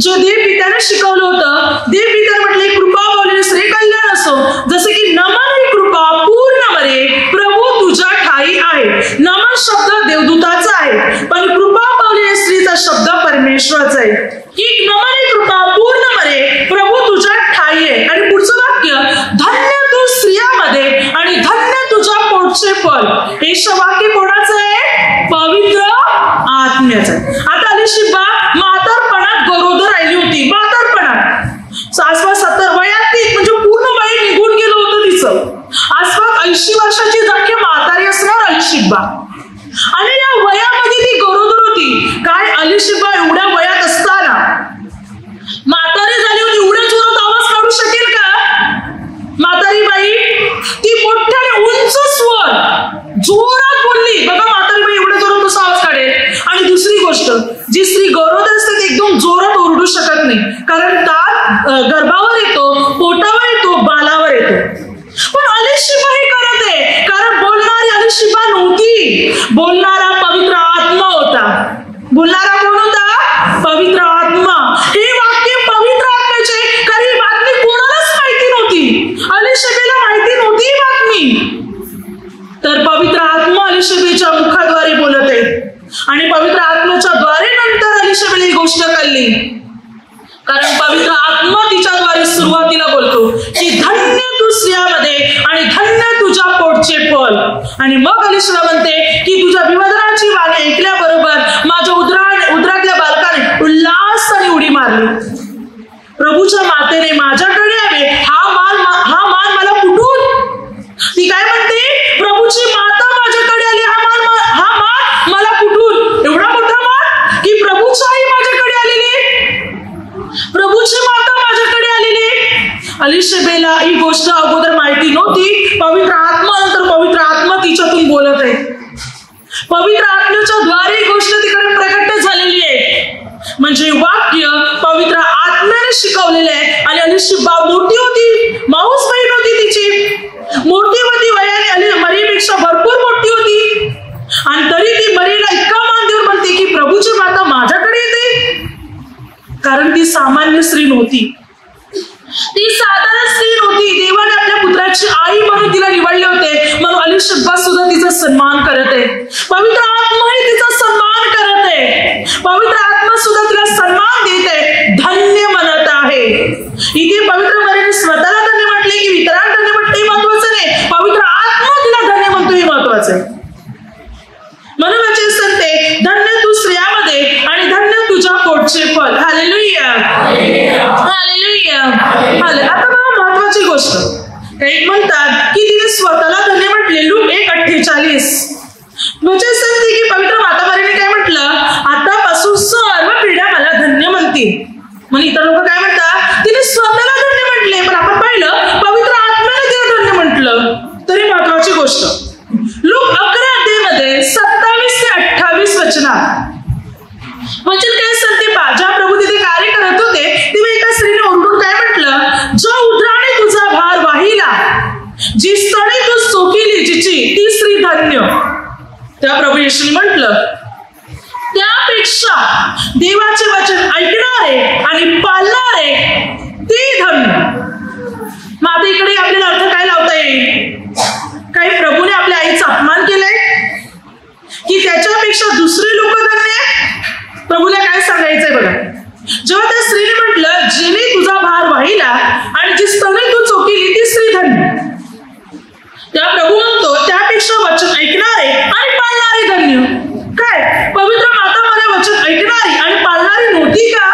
जो देव पित्याने शिकवलं होतं. देव पित्याने म्हटले, कृपा बोलणे स्त्री कल्याण असो, जसे की नमन ही कृपा पूर्ण मरे प्रभू तुझ्या ठाई आहे. नमन शब्द देवदूताचा आहे, पण कृपा बोलणे स्त्री शब्द परमेश्वराचा आहे की नमने कृपा पूर्ण मरे प्रभू तुझ्या ठाई आहे. आणि पुढचं वाक्य, धन्य तू स्त्रियामध्ये आणि धन्य तुझ्या पोटचे फळ. हे वाक्य कोणाचं आहे? पवित्र आत्म्याचं आहे. आता अलीशिबा म्हातारपणात गरोदर राहिली होती. म्हातारपणात आसपास 70 वयात ती म्हणजे पूर्ण वय निघून गेलं होतं तिचं. आसपास 80 वर्षाची जागी म्हातारी असणार अलीशिबा. आणि या वयामध्ये ती गरोदर होती. काय अलीशिबा एवढ्या वयात असताना म्हातारी झाली होती, एवढ्या जोरात आवाज काढू शकेल का? म्हातारी बाई ती मोठ्याने उंच स्वर जोरात बोलली. बघा म्हातारी बाई एवढ्या जोरात कसा आवाज काढेल. आणि दुसरी गोष्ट, जी स्त्री गरोदर असते ती एकदम जोरात ओरडू शकत नाही, कारण ताप गर्भावर येतो, पोटावर येतो, बालावर येतो. पण अलीशिबा हे करत आहे कारण बोलणारी अलीशिबा नव्हती, बोलणारा पवित्र आत्मा होता. बोलणारा कोण होता? पवित्र आत्मा. हे वाक्य पवित्र आत्म्याचे, कारण ही बातमी कोणालाच माहिती नव्हती. अलीशिबेला माहिती नव्हती ही बातमी. तर पवित्र आत्मा अलीशिबेच्या मुखाद्वारे बोलत आहे आणि पवित्र आत्म्याच्या द्वारे नंतर अलीशिबेला ही गोष्ट कळली. कारण पवित्र आत्मा तिच्याद्वारे सुरुवातीला बोलतो की धन्य तू स्त्रियामध्ये आणि धन्य तुझ्या पोटचे फळ. आणि मग अलीशिबा म्हणते की तुझ्या विवदनाची वाणी ऐकल्याबरोबर माझ्या उदरातल्या बालकाने उल्हासाने उडी मारली. प्रभूच्या मातेने माझ्याकडे यावे हा मान मला कुठून? ती काय म्हणते? प्रभूची माता माझ्याकडे आली, हा मान मला कुठून? एवढा मोठा मान की प्रभूची आई माझ्याकडे आलेली, प्रभूची माता माझ्याकडे आलेली. अलीशिबेला ही गोष्ट अगोदर माहिती नव्हती. पवित्र आत्मा नंतर पवित्र आत्मा तिच्यातून बोलत आहे. पवित्र आत्म्याच्या द्वारे ही गोष्ट तिकडे प्रकट झालेली आहे. म्हणजे वाक्य पवित्र आत्म्याने शिकवलेले आहे. आणि अलीशिबा मोठी होती, माऊस बहीण होती, तिची मोठी होती वयाने, मरीपेक्षा भरपूर मोठी होती. आणि तरी ती मरीला इतका मान देऊन म्हणते की प्रभूची माता माझ्याकडे येते. कारण ती सामान्य स्त्री नव्हती, ती साधारण स्त्री नव्हती. देवाने आपल्या पुत्राची आई म्हणून तिला निवडले होते. म्हणून अलीशिबा सुद्धा तिचा सन्मान करत आहे. पवित्र आत्माही तिचा सन्मान करत आहे. पवित्र आत्मा सुद्धा तिला सन्मान देत आहे, धन्य म्हणत आहे. इथे पवित्र मरीने स्वतःला धन्य म्हटले की इतरांना धन्य म्हटले हे महत्वाचं नाही, पवित्र आत्मा तिला धन्य म्हणतो हे महत्वाचं आहे. म्हणून वचन सांगते धन्य तू स्त्रियामध्ये आणि धन्य तुझ्या पोटचे फळ. Hallelujah, hallelujah. आता बघा महत्वाची गोष्ट, काही म्हणतात की तिने स्वतःला धन्य म्हटले. लूक 1:48 वचन सांगते की पवित्र माता मरीने काय म्हटलं? आतापासून सर्व पिढ्या मला धन्य म्हणतील. म्हणजे इतर लोक काय म्हणतात? तिने स्वतःला धन्य म्हटले, पण आपण पाहिलं पवित्र आत्म्याने तिला धन्य म्हटलं. तरी महत्वाची गोष्ट, लूक 11:मध्ये 27 ते 28 वचनात वचन काय सांगते? ज्या प्रभू तिथे कार्य करत होते तेव्हा एका स्त्रीने ओरडून काय म्हटलं? जो उदराने तुझा भार वाहिला, जी स्तने तू सोकिली जिची, ती स्त्री धन्य. त्या प्रभू येशूने म्हटलं त्यापेक्षा देवाचे वचन ऐकणारे आणि पाळणारे ते धन्य. मग आता इकडे आपल्याला अर्थ काय लावता येईल? काही प्रभूने आपल्या आईचा अपमान केलाय की त्याच्यापेक्षा दुसरे लोक धन्य? प्रभूला काय सांगायचंय बघा. जेव्हा त्या स्त्रीने म्हटलं जिने तुझा भार वाहिला आणि जी स्तने तू चोकिली ती स्त्री धन्य, त्या प्रभू म्हणतो त्यापेक्षा वचन ऐकणारे आणि पाळणारे धन्य. काय पवित्र माता मला वचन ऐकणारी आणि पाळणारी नव्हती का?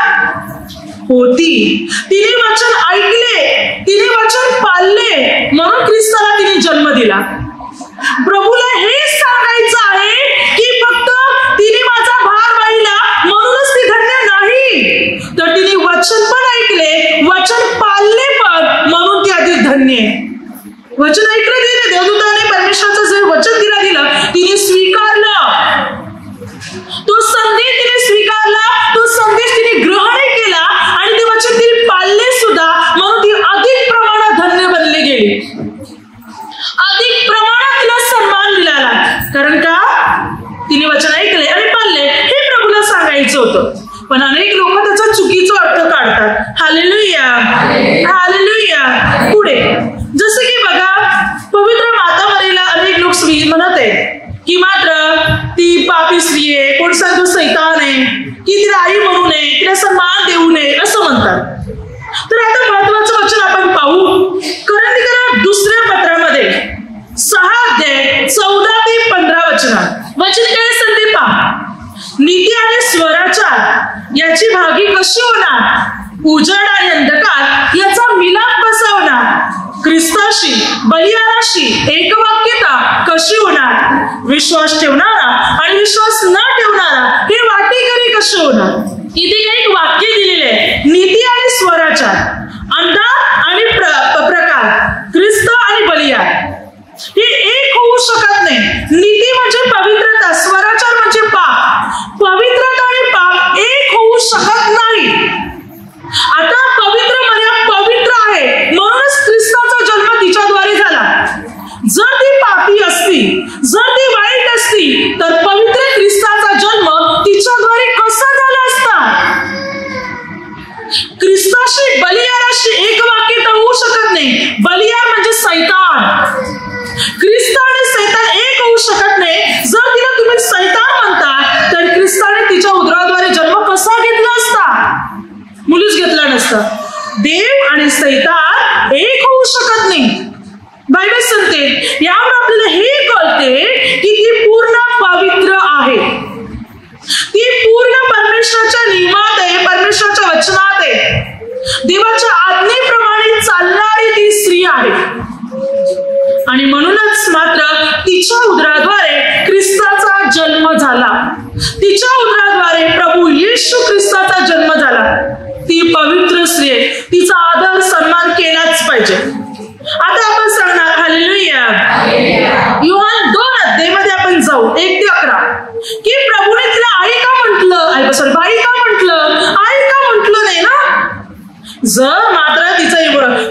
होती. तिने वचन ऐकले, तिने वचन पाळले, म्हणून ख्रिस्ताला तिने जन्म दिला. प्रभूला हे सांगायचं आहे की फक्त तिने माझा भार वाहिला म्हणूनच ती धन्य नाही, तर तिने वचन पण ऐकले, वचन पाळले पण, म्हणून ती अधिक धन्य आहे. वचन ऐकलं तिने, देवदूताने परमेश्वराचं जे वचन तिला दिलं तिने स्वीकारलं, तो संदेश तिने स्वीकारला, तो संदेश तिने ग्रहण केला आणि ते वचन तिने पाळले सुद्धा, म्हणून ती अधिक प्रमाणात धन्य बनले गेली. अधिक प्रमाणात तिला सन्मान मिळाला. कारण का? तिने वचन ऐकले आणि पाळले, हे प्रभूला सांगायचं होतं. पण अनेक लोक त्याचा चुकीचा अर्थ काढतात. Hallelujah, hallelujah. पुढे जसं की बघा पवित्र माता मरीला अनेक लोक स्त्री म्हणत आहेत की मात्र ती पापी स्त्री आहे, कोण सांगतो सैतान आहे. की तिला आई म्हणू नये, तिला सन्मान देऊ नये असं म्हणतात. तर आता महत्वाचं वचन आपण पाहू. कोरिंथीकरांच्या दुसऱ्या पत्रामध्ये 6 अध्याय 14 ते 15 वचनात वचन काय सांगते पहा. नीती आणि स्वराचार याची भागी कशी होणार? उजड आणि अंधकार याचा मिलाप कसा होणार? ख्रिस्ताशी बलियानाशी एकवाक्यता कशी होणार? विश्वास ठेवणारा आणि विश्वास न ठेवणारा हे वाटेकरी कसे होणार? इथे एक वाक्य दिलेले आहे. नीती आणि स्वराचार, अंधार आणि प्रकार, ख्रिस्त आणि बलियान हे एक होऊ शकत नाही. नीती म्हणजे पवित्रता, स्वराचार म्हणजे पाप. पवित्रता आणि पाप एक होऊ शकत नाही. आता पवित्र मर्यादा पवित्र आहे म्हणूनच ख्रिस्ताचा जन्म तिच्याद्वारे झाला. जर ती पापी असती, जर ती वाईट असती, तर पवित्र ख्रिस्ताचा जन्म तिच्याद्वारे कसा झाला असता? ख्रिस्ताशी बलियानाशी एक वाक्यता होऊ शकत नाही. बलियान म्हणजे सैतान. ख्रिस्त आणि सैतान एक होऊ शकत नाही. जर तिला तुम्ही सैतान म्हणता, तर ख्रिस्ताने तिच्या उदराद्वारे जन्म कसा घेतला असता? मुलीच घेतला नसता. देव आणि सैतान एक होऊ शकत नाही. बायबल सांगते, यावर आपल्याला हे कळते की ती पूर्ण पवित्र आहे. ती पूर्ण परमेश्वराच्या नियमात आहे, परमेश्वराच्या वचनात आहे. देवाच्या आज्ञेप्रमाणे चालणारी ती स्त्री आहे. आणि म्हणूनच मात्र तिच्या उदराद्वारे ख्रिस्ताचा जन्म झाला. तिच्या उदराद्वारे प्रभू येशू ख्रिस्ताचा जन्म झाला. ती पवित्र स्त्री आहे. तिचा आदर सन्मान केलाच पाहिजे. आता आपण सांगणार हालेलुया. योहान 2 अध्यायामध्ये आपण जाऊ 1 ते 11 की प्रभूने तिला आई का म्हटलं, बाई का म्हटलं, आई का म्हटलं नाही ना? जर मात्र तिचा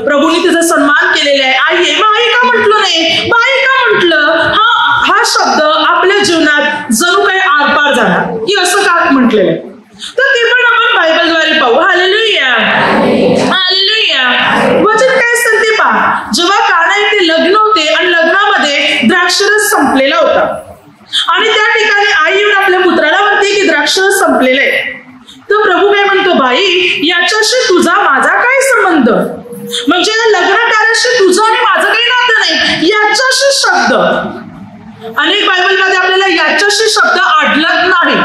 प्रभूने तिचा सन्मान केलेला आहे, आई आहे, मग आई का म्हटलं नाही, बाई का म्हटलं? हा शब्द आपल्या जीवनात जणू काही आरपार झाला की असं का म्हटलेलं आहे. तर ते पण आपण बायबलद्वारे पाहू. Hallelujah hallelujah. वचन काय सांगते पहा. जेव्हा काना येथे लग्न होते आणि लग्नामध्ये द्राक्षरस संपलेला होता आणि त्या ठिकाणी आई येऊन आपल्या पुत्राला म्हणते की द्राक्षरस संपलेलं आहे. तर प्रभू काय म्हणतो, बाई याच्याशी तुझा माझा काय संबंध? म्हणजे लग्न कार्याशी तुझं आणि माझं काही नातं नाही. याच्याशी शब्द अनेक बायबलमध्ये आपल्याला याच्याशी शब्द आढळत नाही.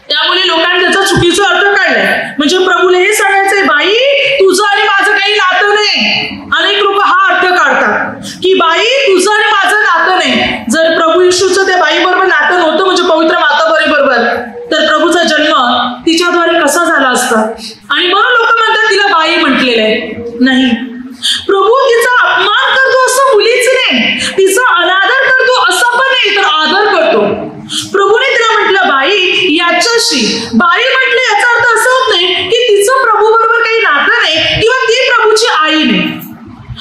त्यामुळे लोकांनी त्याचा चुकीचा अर्थ काढलाय. म्हणजे प्रभूला हे सांगायचंय, बाई तुझं आणि माझं काही नातं नाही. अनेक लोक हा अर्थ काढतात की बाई तुझं आणि माझं नातं नाही. जर प्रभू येशूचं त्या बाई बरोबर नातं नव्हतं, म्हणजे पवित्र माता बरोबर, तर प्रभूचा जन्म तिच्याद्वारे कसा झाला असता? आणि म्हणून लोक म्हणतात तिला बाई म्हटलेलं आहे. नाही, प्रभू तिचा अपमान करतो असं मुलीच नाही, तिचा अनादर करतो असं पण नाही, तर आदर करतो. प्रभूने तिला म्हटलं बाई याच्याशी. बाई म्हटलं याचा अर्थ असं होत नाही की तिचं प्रभू बरोबर काही नातं नाही किंवा ती प्रभूची आई नाही.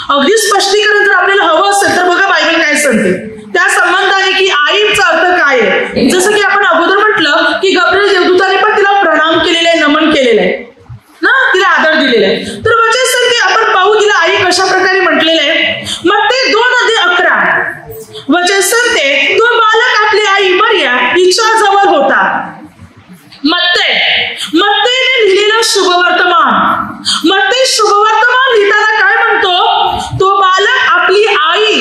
अगदी स्पष्टीकरण जर आपल्याला हवं असेल तर बघा बायबल काय सांगते त्या संबंधाने की आईचा अर्थ काय आहे. जसं की आपण अगोदर म्हटलं की गब्रिएल देवदूताने पण तिला प्रणाम केलेला आहे, नमन केलेलं आहे ना, तिला आदर दिलेला आहे. तर वचन सांगते आपण पाहू तिला आई कशा प्रकारे म्हटलेलं आहे. मत्ते 2:11 वचन सांगते, तो बालक आपली आई मरिया हिच्या जवळ होता. मत्तेने लिहिलेलं शुभवर्तमान. मत्ते शुभवर्तमान लिहिताना काय म्हणतो, तो बालक आपली आई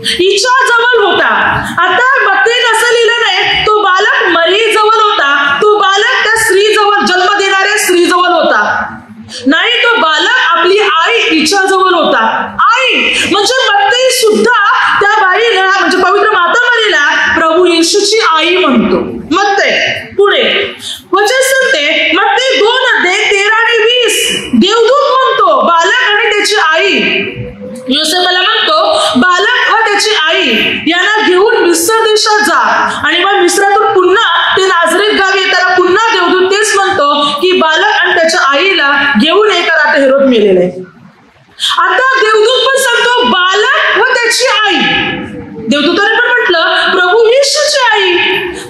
हिच्या जवळ होता. आता मत्तेने असं लिहिलं नाही तो बालक मरी जवळ होता, तो बालक त्या स्त्री जवळ, जन्म देणाऱ्या स्त्री जवळ होता. नाही, तो बालक आपली आई हिच्या जवळ होता. आई म्हणजे मत्ते सुद्धा त्या बाईला म्हणजे पवित्र माता मरीला प्रभू येशूची आई म्हणतो. मत्ते पुढे वचन सांगते मत्ते 2:13-20 देवदूत म्हणतो बालक आणि त्याची आई. योसेफला म्हणतो बालक व त्याची आई यांना घेऊन मिस्र देशात जा. आणि मग मिस्रातून पुन्हा ते नाझरेत गावी येताना पुन्हा देवदूत तेच म्हणतो की बालक आणि त्याच्या आईला घेऊन ये, कारण आता हेरोद मेलेला आहे. आता देवदूत पण सांगतो बालक व त्याची आई. देवदूताने पण म्हटलं प्रभू येशूची आई.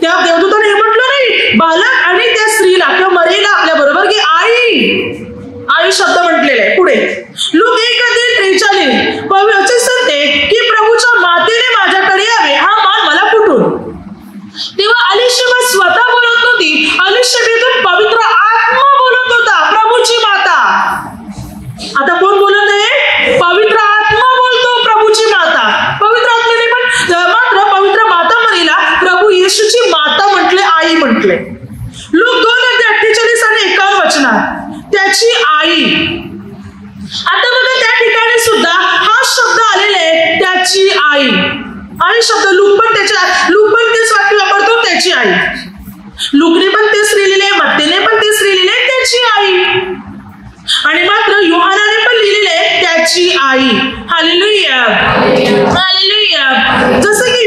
त्या देवदूताने हे म्हटलं नाही बालक आणि त्या स्त्रीला किंवा मरेला आपल्या बरोबर की आई शब्द म्हटलेला आहे. पुढे लूक 1:43 वचन सांगते की प्रभूच्या मातेने माझ्याकडे यावे, हा मान मला कुठून? तेव्हा अलिशबा स्वतः बोलत नव्हती, त्याची आई. आता बघा त्या ठिकाणी सुद्धा हा शब्द आलेला आहे, त्याची आई. आई शब्द लूक पण तेच वाक्य वापरतो, त्याची आई. लूकने पण तेच लिहिलेले, मत्तेने पण तेच लिहिलेले, त्याची आई. आणि मात्र योहानाने पण लिहिलेले त्याची आई. Hallelujah, hallelujah. जसं की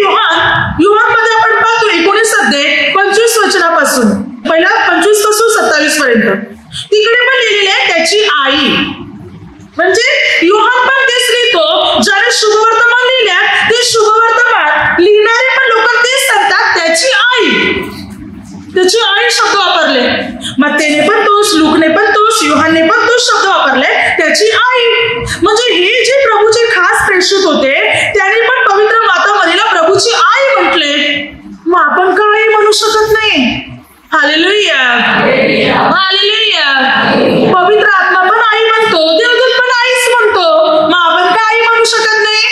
योहानमध्ये आपण पाहतो 19 अध्याय 25 वचनापासून पहिला 25 पासून 27 पर्यंत तिकडे पण लिहिलेले त्याची आई. म्हणजे योहान पण तेच लिहितो, ज्याने शुभवर्तमान लिहिल्या ते शुभवर्तमान लिहिणारे पण लोक तेच सांगतात त्याची आई. त्याची आई शब्द वापरले. मत्तेने पण तोच, लूकने पण तोच, योहानने पण तोच शब्द वापरले, त्याची आई. म्हणजे हे जे प्रभूचे खास प्रेषित होते त्यांनी पण पवित्र माता मरीला प्रभूची आई म्हटले. मग आपण का आई म्हणू शकत नाही? Hallelujah, hallelujah. पवित्र आत्मा पण आई म्हणतो, देवदूत पण आईच म्हणतो. मग आपण का आई म्हणू शकत नाही?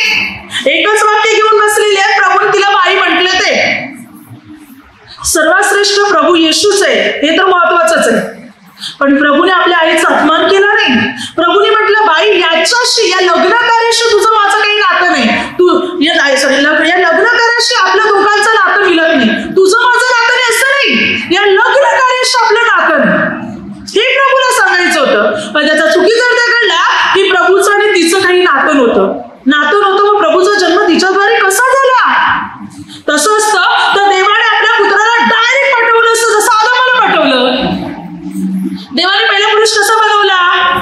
एकच वाक्य घेऊन बसलेले आहेत, प्रभूने तिला बाई म्हटले. ते सर्वात श्रेष्ठ प्रभू येशूच आहे, हे तर महत्वाचंच आहे. पण प्रभूने आपल्या आईचा अपमान केला नाही. प्रभूने म्हटलं बाई याच्याशी, या लग्नकार्याशी तुझं माझं काही नातं नाही. या लग्नकार्याशी आपल्या दोघांचं नातं मिळत नाही. तुझं माझं नातं नाही असं नाही, या लग्नकार्याशी आपलं नातं नाही, हे प्रभूला सांगायचं होतं. पण त्याचा चुकीचा अर्थ घडला की प्रभूचं आणि तिचं काही नातं नव्हतं. मग प्रभूचा जन्म तिच्याद्वारे कसा झाला? तसं असतं तर देवाने आपल्या पुत्राला डायरेक्ट पाठवलं असतं, जसं आदामाला पाठवलं. देवाने पहिला पुरुष कसा बनवला?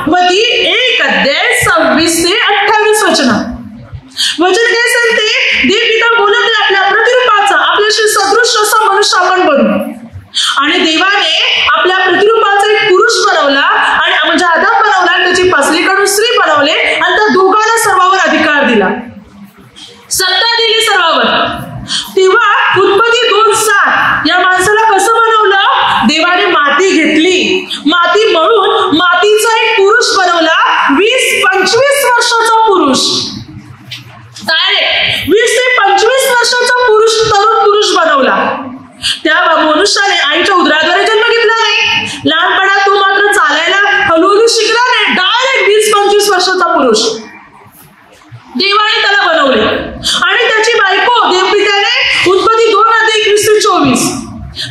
वती 1 अध्याय 26 ते 28 वचन काय सांगते? देव पिता बोलत आहे आपल्या प्रतिरूपाचा, आपल्याशी सदृश असा मनुष्य आपण बनू. आणि देवाने आपल्या प्रतिरूपाचा एक पुरुष बनवला, आणि म्हणजे आदाम बनवला, आणि त्याची पसलीकडून स्त्री बनवले, आणि त्या दोघांना सर्वावर अधिकार दिला, सत्ता दिली सर्वावर. तेव्हा उत्पत्ती 2:7 या माणसाला कसं बनवलं? देवाने माती घेतली, माती मळून मातीचा एक पुरुष बनवला, 20-25 वर्षाचा पुरुष. डायरेक्ट 20 ते 25 वर्षाचा पुरुष, तरुण पुरुष बनवला. त्या मनुष्याने आईच्या उदराद्वारे जन्म घेतला नाही. लहानपणात तो मात्र चालायला हळूहळू शिकला नाही. डायरेक्ट 20-25 वर्षाचा पुरुष देवाने त्याला बनवले. आणि त्याची बायको देवपित्याने उत्पत्ती 2:21-24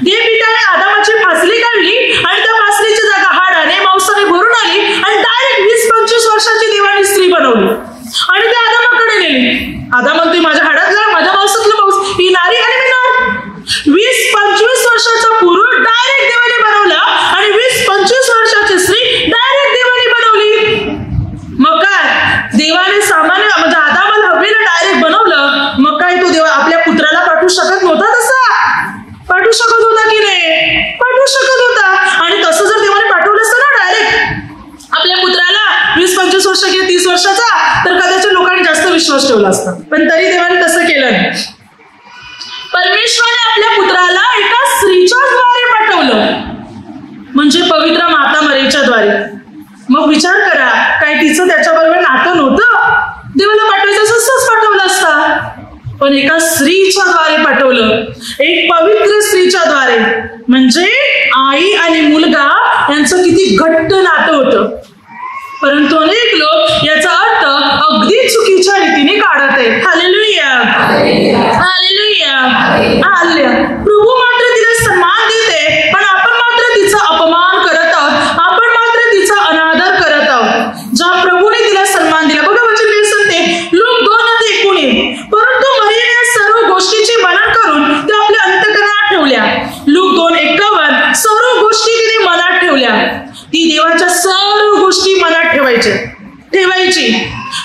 देवपित्याने आदामाची फासली काढली, आणि त्या फासलीची जागा हाडाने मांसाने भरून आली, आणि डायरेक्ट 20-25 वर्षाची देवाने स्त्री बनवली आणि त्या आदामाकडे नेली. आदाम म्हणतोय माझ्या हाडातला, माझ्या मांसातला मांस, ही नारी आणि मी नार. 20-25 वर्षाचा पुरुष डायरेक्ट देवाने बनवला, आणि 20-25 वर्षाची स्त्री डायरेक्ट देवाने बनवली. मग काय देवाने सामान्य म्हणजे आदामाला हवेला डायरेक्ट बनवलं, मग काय तो देवा आपल्या पुत्राला पाठवू शकत नव्हता? तसा पाठवू शकत होता की नाही? पाठवू शकत होता. आणि तसं जर देवाने पाठवलं असतं ना डायरेक्ट आपल्या पुत्राला 20-25 वर्ष किंवा 30 वर्षाचा, तर कदाचित लोकांनी जास्त विश्वास ठेवला असता. पण तरी देवाने तसं केलं नाही. परमेश्वराने आपल्या पुत्राला एका स्त्रीच्या द्वारे पाठवलं, म्हणजे पवित्र माता मरीच्या द्वारे. मग विचार करा, काय तिचं त्याच्याबरोबर नातं नव्हतं? देवाला पाठवायचं असंच पाठवलं असता, पण एका स्त्रीच्या द्वारे पाठवलं, एक पवित्र स्त्रीच्या द्वारे. म्हणजे आई आणि मुलगा यांचं किती घट्ट नातं होतं. परंतु अनेक लोक याचा अर्थ अगदी चुकीच्या रीतीने काढत आहेत. Hallelujah, hallelujah, hallelujah. प्रभू मात्र तिला सन्मान देते, पण आपण मात्र तिचा अपमान करत आहोत, आपण मात्र तिचा अनादर करत आहोत. ज्या प्रभूने तिला सन्मान दिला, बघा वचन काय सांगते, लूक 2:19. परंतु मरियेने सर्व गोष्टीची मनन करून त्या आपल्या अंतःकरणात ठेवल्या. लूक 2:51. सर्व गोष्टी तिने मनात ठेवल्या. ती देवाच्या सर्व गोष्टी मनात ठेवायची.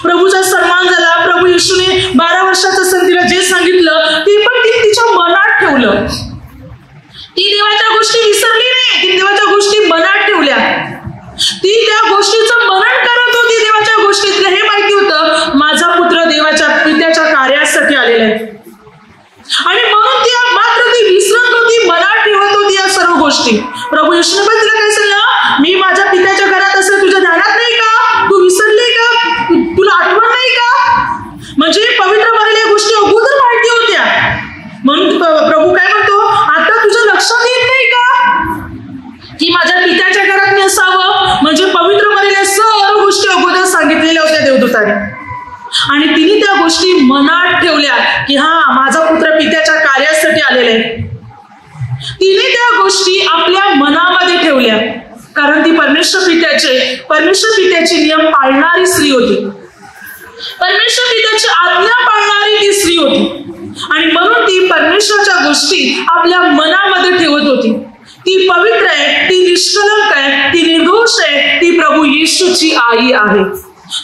प्रभूचा सन्मान झाला. प्रभू येशूने 12 वर्षाचं असताना तिला जे सांगितलं ते पण ती तिच्या मनात ठेवलं. ती देवाच्या गोष्टी विसरली नाही, ती देवाच्या गोष्टी मनात ठेवल्या. ती त्या गोष्टीचं मनन करत होती. देवाच्या गोष्टीतलं हे माहिती होतं, माझा पुत्र देवाच्या पित्याच्या कार्यासाठी आलेला आहे, आणि म्हणून ती मात्र ती विसरत होती, मनात ठेवत होती या सर्व गोष्टी. प्रभू येशूने पण तिला काय सांगितलं, मी माझ्या पित्याच्या घरात असेल, तुझ्या ध्यानात नाही का? तू विसरली का? तुला आठवण नाही का? म्हणजे पवित्र मरीला गोष्टी अगोदर माहिती होत्या. म्हणून प्रभू काय म्हणतो, आता तुझ्या लक्षात येत नाही का की माझ्या पित्याच्या घरात मी असावं? म्हणजे मनात ठेवल्या की हा माझा पुत्र पित्याच्या कार्यासाठी आलेला आहे. तिने त्या गोष्टी आपल्या मनामध्ये ठेवल्या, कारण ती परमेश्वर पित्याचे नियम पाळणारी स्त्री होती. परमेश्वर पित्याची आज्ञा पाळणारी ती स्त्री होती आणि म्हणून ती परमेश्वराच्या गोष्टी आपल्या मनामध्ये ठेवत होती. ती पवित्र आहे, ती निष्कलंक आहे, ती निर्दोष आहे, ती प्रभू येशूची आई आहे.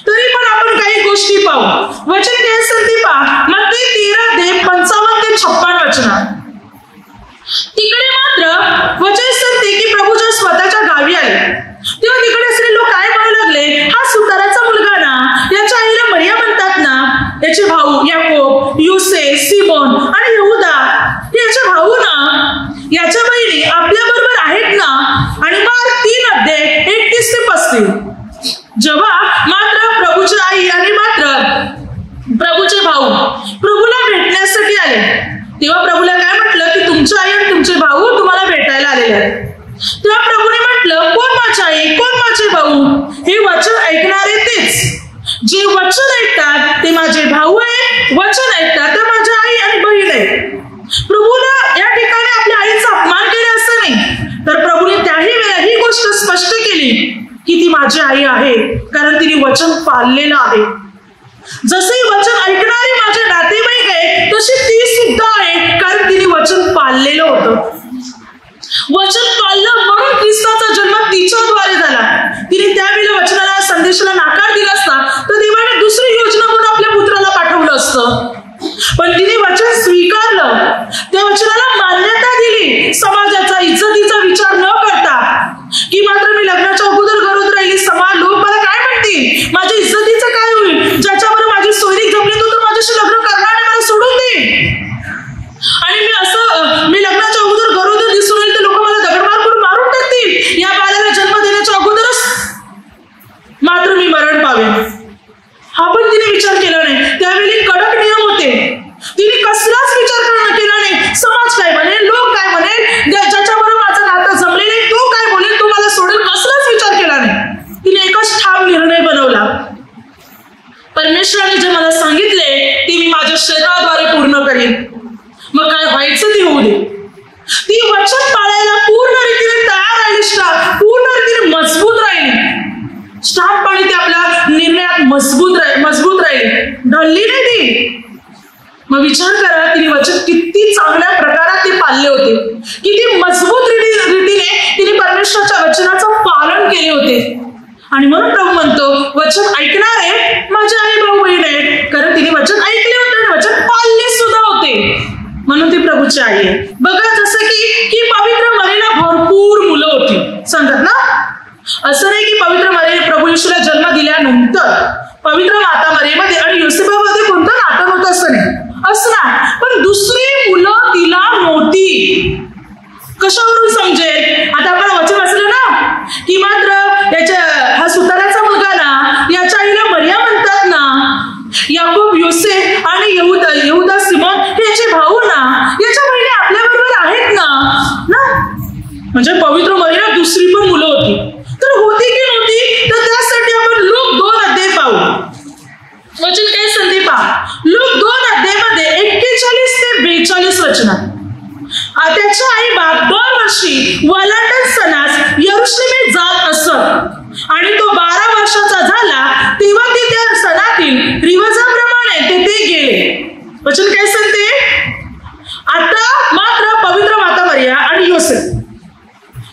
तरी पण आपण काही गोष्टी पाहू. वचन काय सांगते पहा, मत्ती 13:55 ते 56 वचन. तिकडे मात्र वचन सांगते की प्रभू जेव्हा स्वतःच्या गावी आले तेव्हा तिकडे असलेले लोक काय म्हणू लागले, हा सुताराचा मुलगा ना, याच्या आईला मरिया म्हणतात ना, याचे भाऊ याकोब, योसे, सिमोन आणि यहुदा हे याचे भाऊ ना, याच्या बहिणी आपल्या बरोबर आहेत ना. आणि मार्क 3:31 ते 35. जेव्हा मात्र प्रभूची आई आणि मात्र प्रभूचे भाऊ प्रभूला भेटण्यासाठी आले तेव्हा प्रभूला काय म्हटलं की तुमची आई आणि तुमचे भाऊ तुम्हाला भेटायला आलेले आहेत. तेव्हा प्रभूने म्हटलं, कोण माझी आई, कोण माझे भाऊ? हे वचन ऐकणारे तेच, जे वचन ऐकतात ते माझे भाऊ आहे, वचन ऐकतात तर माझी आई आणि बहीण आहे. प्रभूला या ठिकाणी आपल्या आईचा अपमान केला असं नाही, तर प्रभूने त्याही वेळेला ही गोष्ट स्पष्ट केली की ती माझी आई आहे, कारण तिने वचन पाळलेलं आहे. जसे वचन ऐकणारे माझे नातेवाईक आहे तशी ती सुद्धा आहे, कारण तिने वचन पाळलेलं होतं. वचन पाळलं म्हणून ख्रिस्ताचा जन्म तिच्याद्वारे झाला. तिने त्यावेळेला वचनाला संदेशाला नाकार दिला असता तर देवाने दुसरी योजना म्हणून आपल्या पुत्राला पाठवलं असतं. पण तिने वचन स्वीकारलं, त्या वचनाला मान्यता दिली, समाजाचा इज्जतीचा विचार न करता की मात्र मी लग्नाच्या अगोदर गरोदर राहिली, समाज लोक मला काय म्हणतील, माझ्या इज्जतीचं काय होईल, ज्याच्याबरोबर माझी सोयरीक जमली तो तर माझ्याशी लग्न करणार आणि मला सोडून देईल. आणि मी लग्नाच्या अगोदर गरोदर दिसून येईल तर लोक मला दगडमार करून मारून टाकतील, या बाळाला जन्म देण्याच्या अगोदरच मात्र मी मरण पावेन. हा पण तिने विचार केला नाही. त्यावेळी कडक नियम होते, तिने कसलाच विचार केला नाही. समाज काय म्हणेल, लोक काय म्हणेल, ज्याच्याबरोबर माझं नातं जमलेलं आहे तो काय बोलेल, तो मला सोडेल, कसलाच विचार केला नाही. तिने एकच ठाम निर्णय बनवला, परमेश्वराने जे मला सांगितले ते मी माझ्या शरीराद्वारे पूर्ण करीन, मग काय व्हायचं ते होऊ दे. ती वचन पाळायला पूर्ण रीतीने तयार राहिली, पूर्ण रीतीने मजबूत राहिली. ठामपणे ती आपल्या निर्णयात मजबूत राहिली, ढळली नाही ती. मग विचार करा, तिने वचन किती चांगल्या प्रकारात ते पाळले होते, किती मजबूत रीतीने तिने परमेश्वराच्या वचनाचं पालन केले होते. आणि म्हणून प्रभू म्हणतो, वचन ऐकणारे माझ्या आई भाऊ बहीण आहे, कारण तिने वचन ऐकले होते आणि वचन पाळले सुद्धा होते, म्हणून ती प्रभूची आई आहे. बघा, जसं की पवित्र मरीला भरपूर मुलं होती सांगतात ना. असं नाही की पवित्र मरी प्रभू येशूला जन्म दिल्यानंतर पवित्र माता मरीमध्ये आणि योसेफामध्ये कोणतं नातं होतं असं नाही, असणार. पण दुसरी मुलं तिला नव्हती. कशावरून समजेल? आता आपण वचन वाचलं ना की मात्र हा सुताराचा मुलगा ना, याच्या आईला मरिया म्हणतात ना, याकोब, योसे आणि यहुदा, सिमोन हे याचे भाऊ ना, याच्या बहिणी आपल्या बरोबर आहेत ना. म्हणजे पवित्र मरीला दुसरी पण मुलं होती. तर होती की नव्हती, तर त्यासाठी आपण लूक 2 पाहू. वचन काय सांगते पहा, लूक 2 41 ते 42 वचनात. त्याच्या आई बाप दरवर्षी वलांडण सणास यरुशलेमेत जात असत आणि तो 12 वर्षाचा झाला तेव्हा ते त्या सणातील रिवाजाप्रमाणे तेथे गेले. वचन काय सांगते, आता मात्र पवित्र माता मरिया आणि योसेफ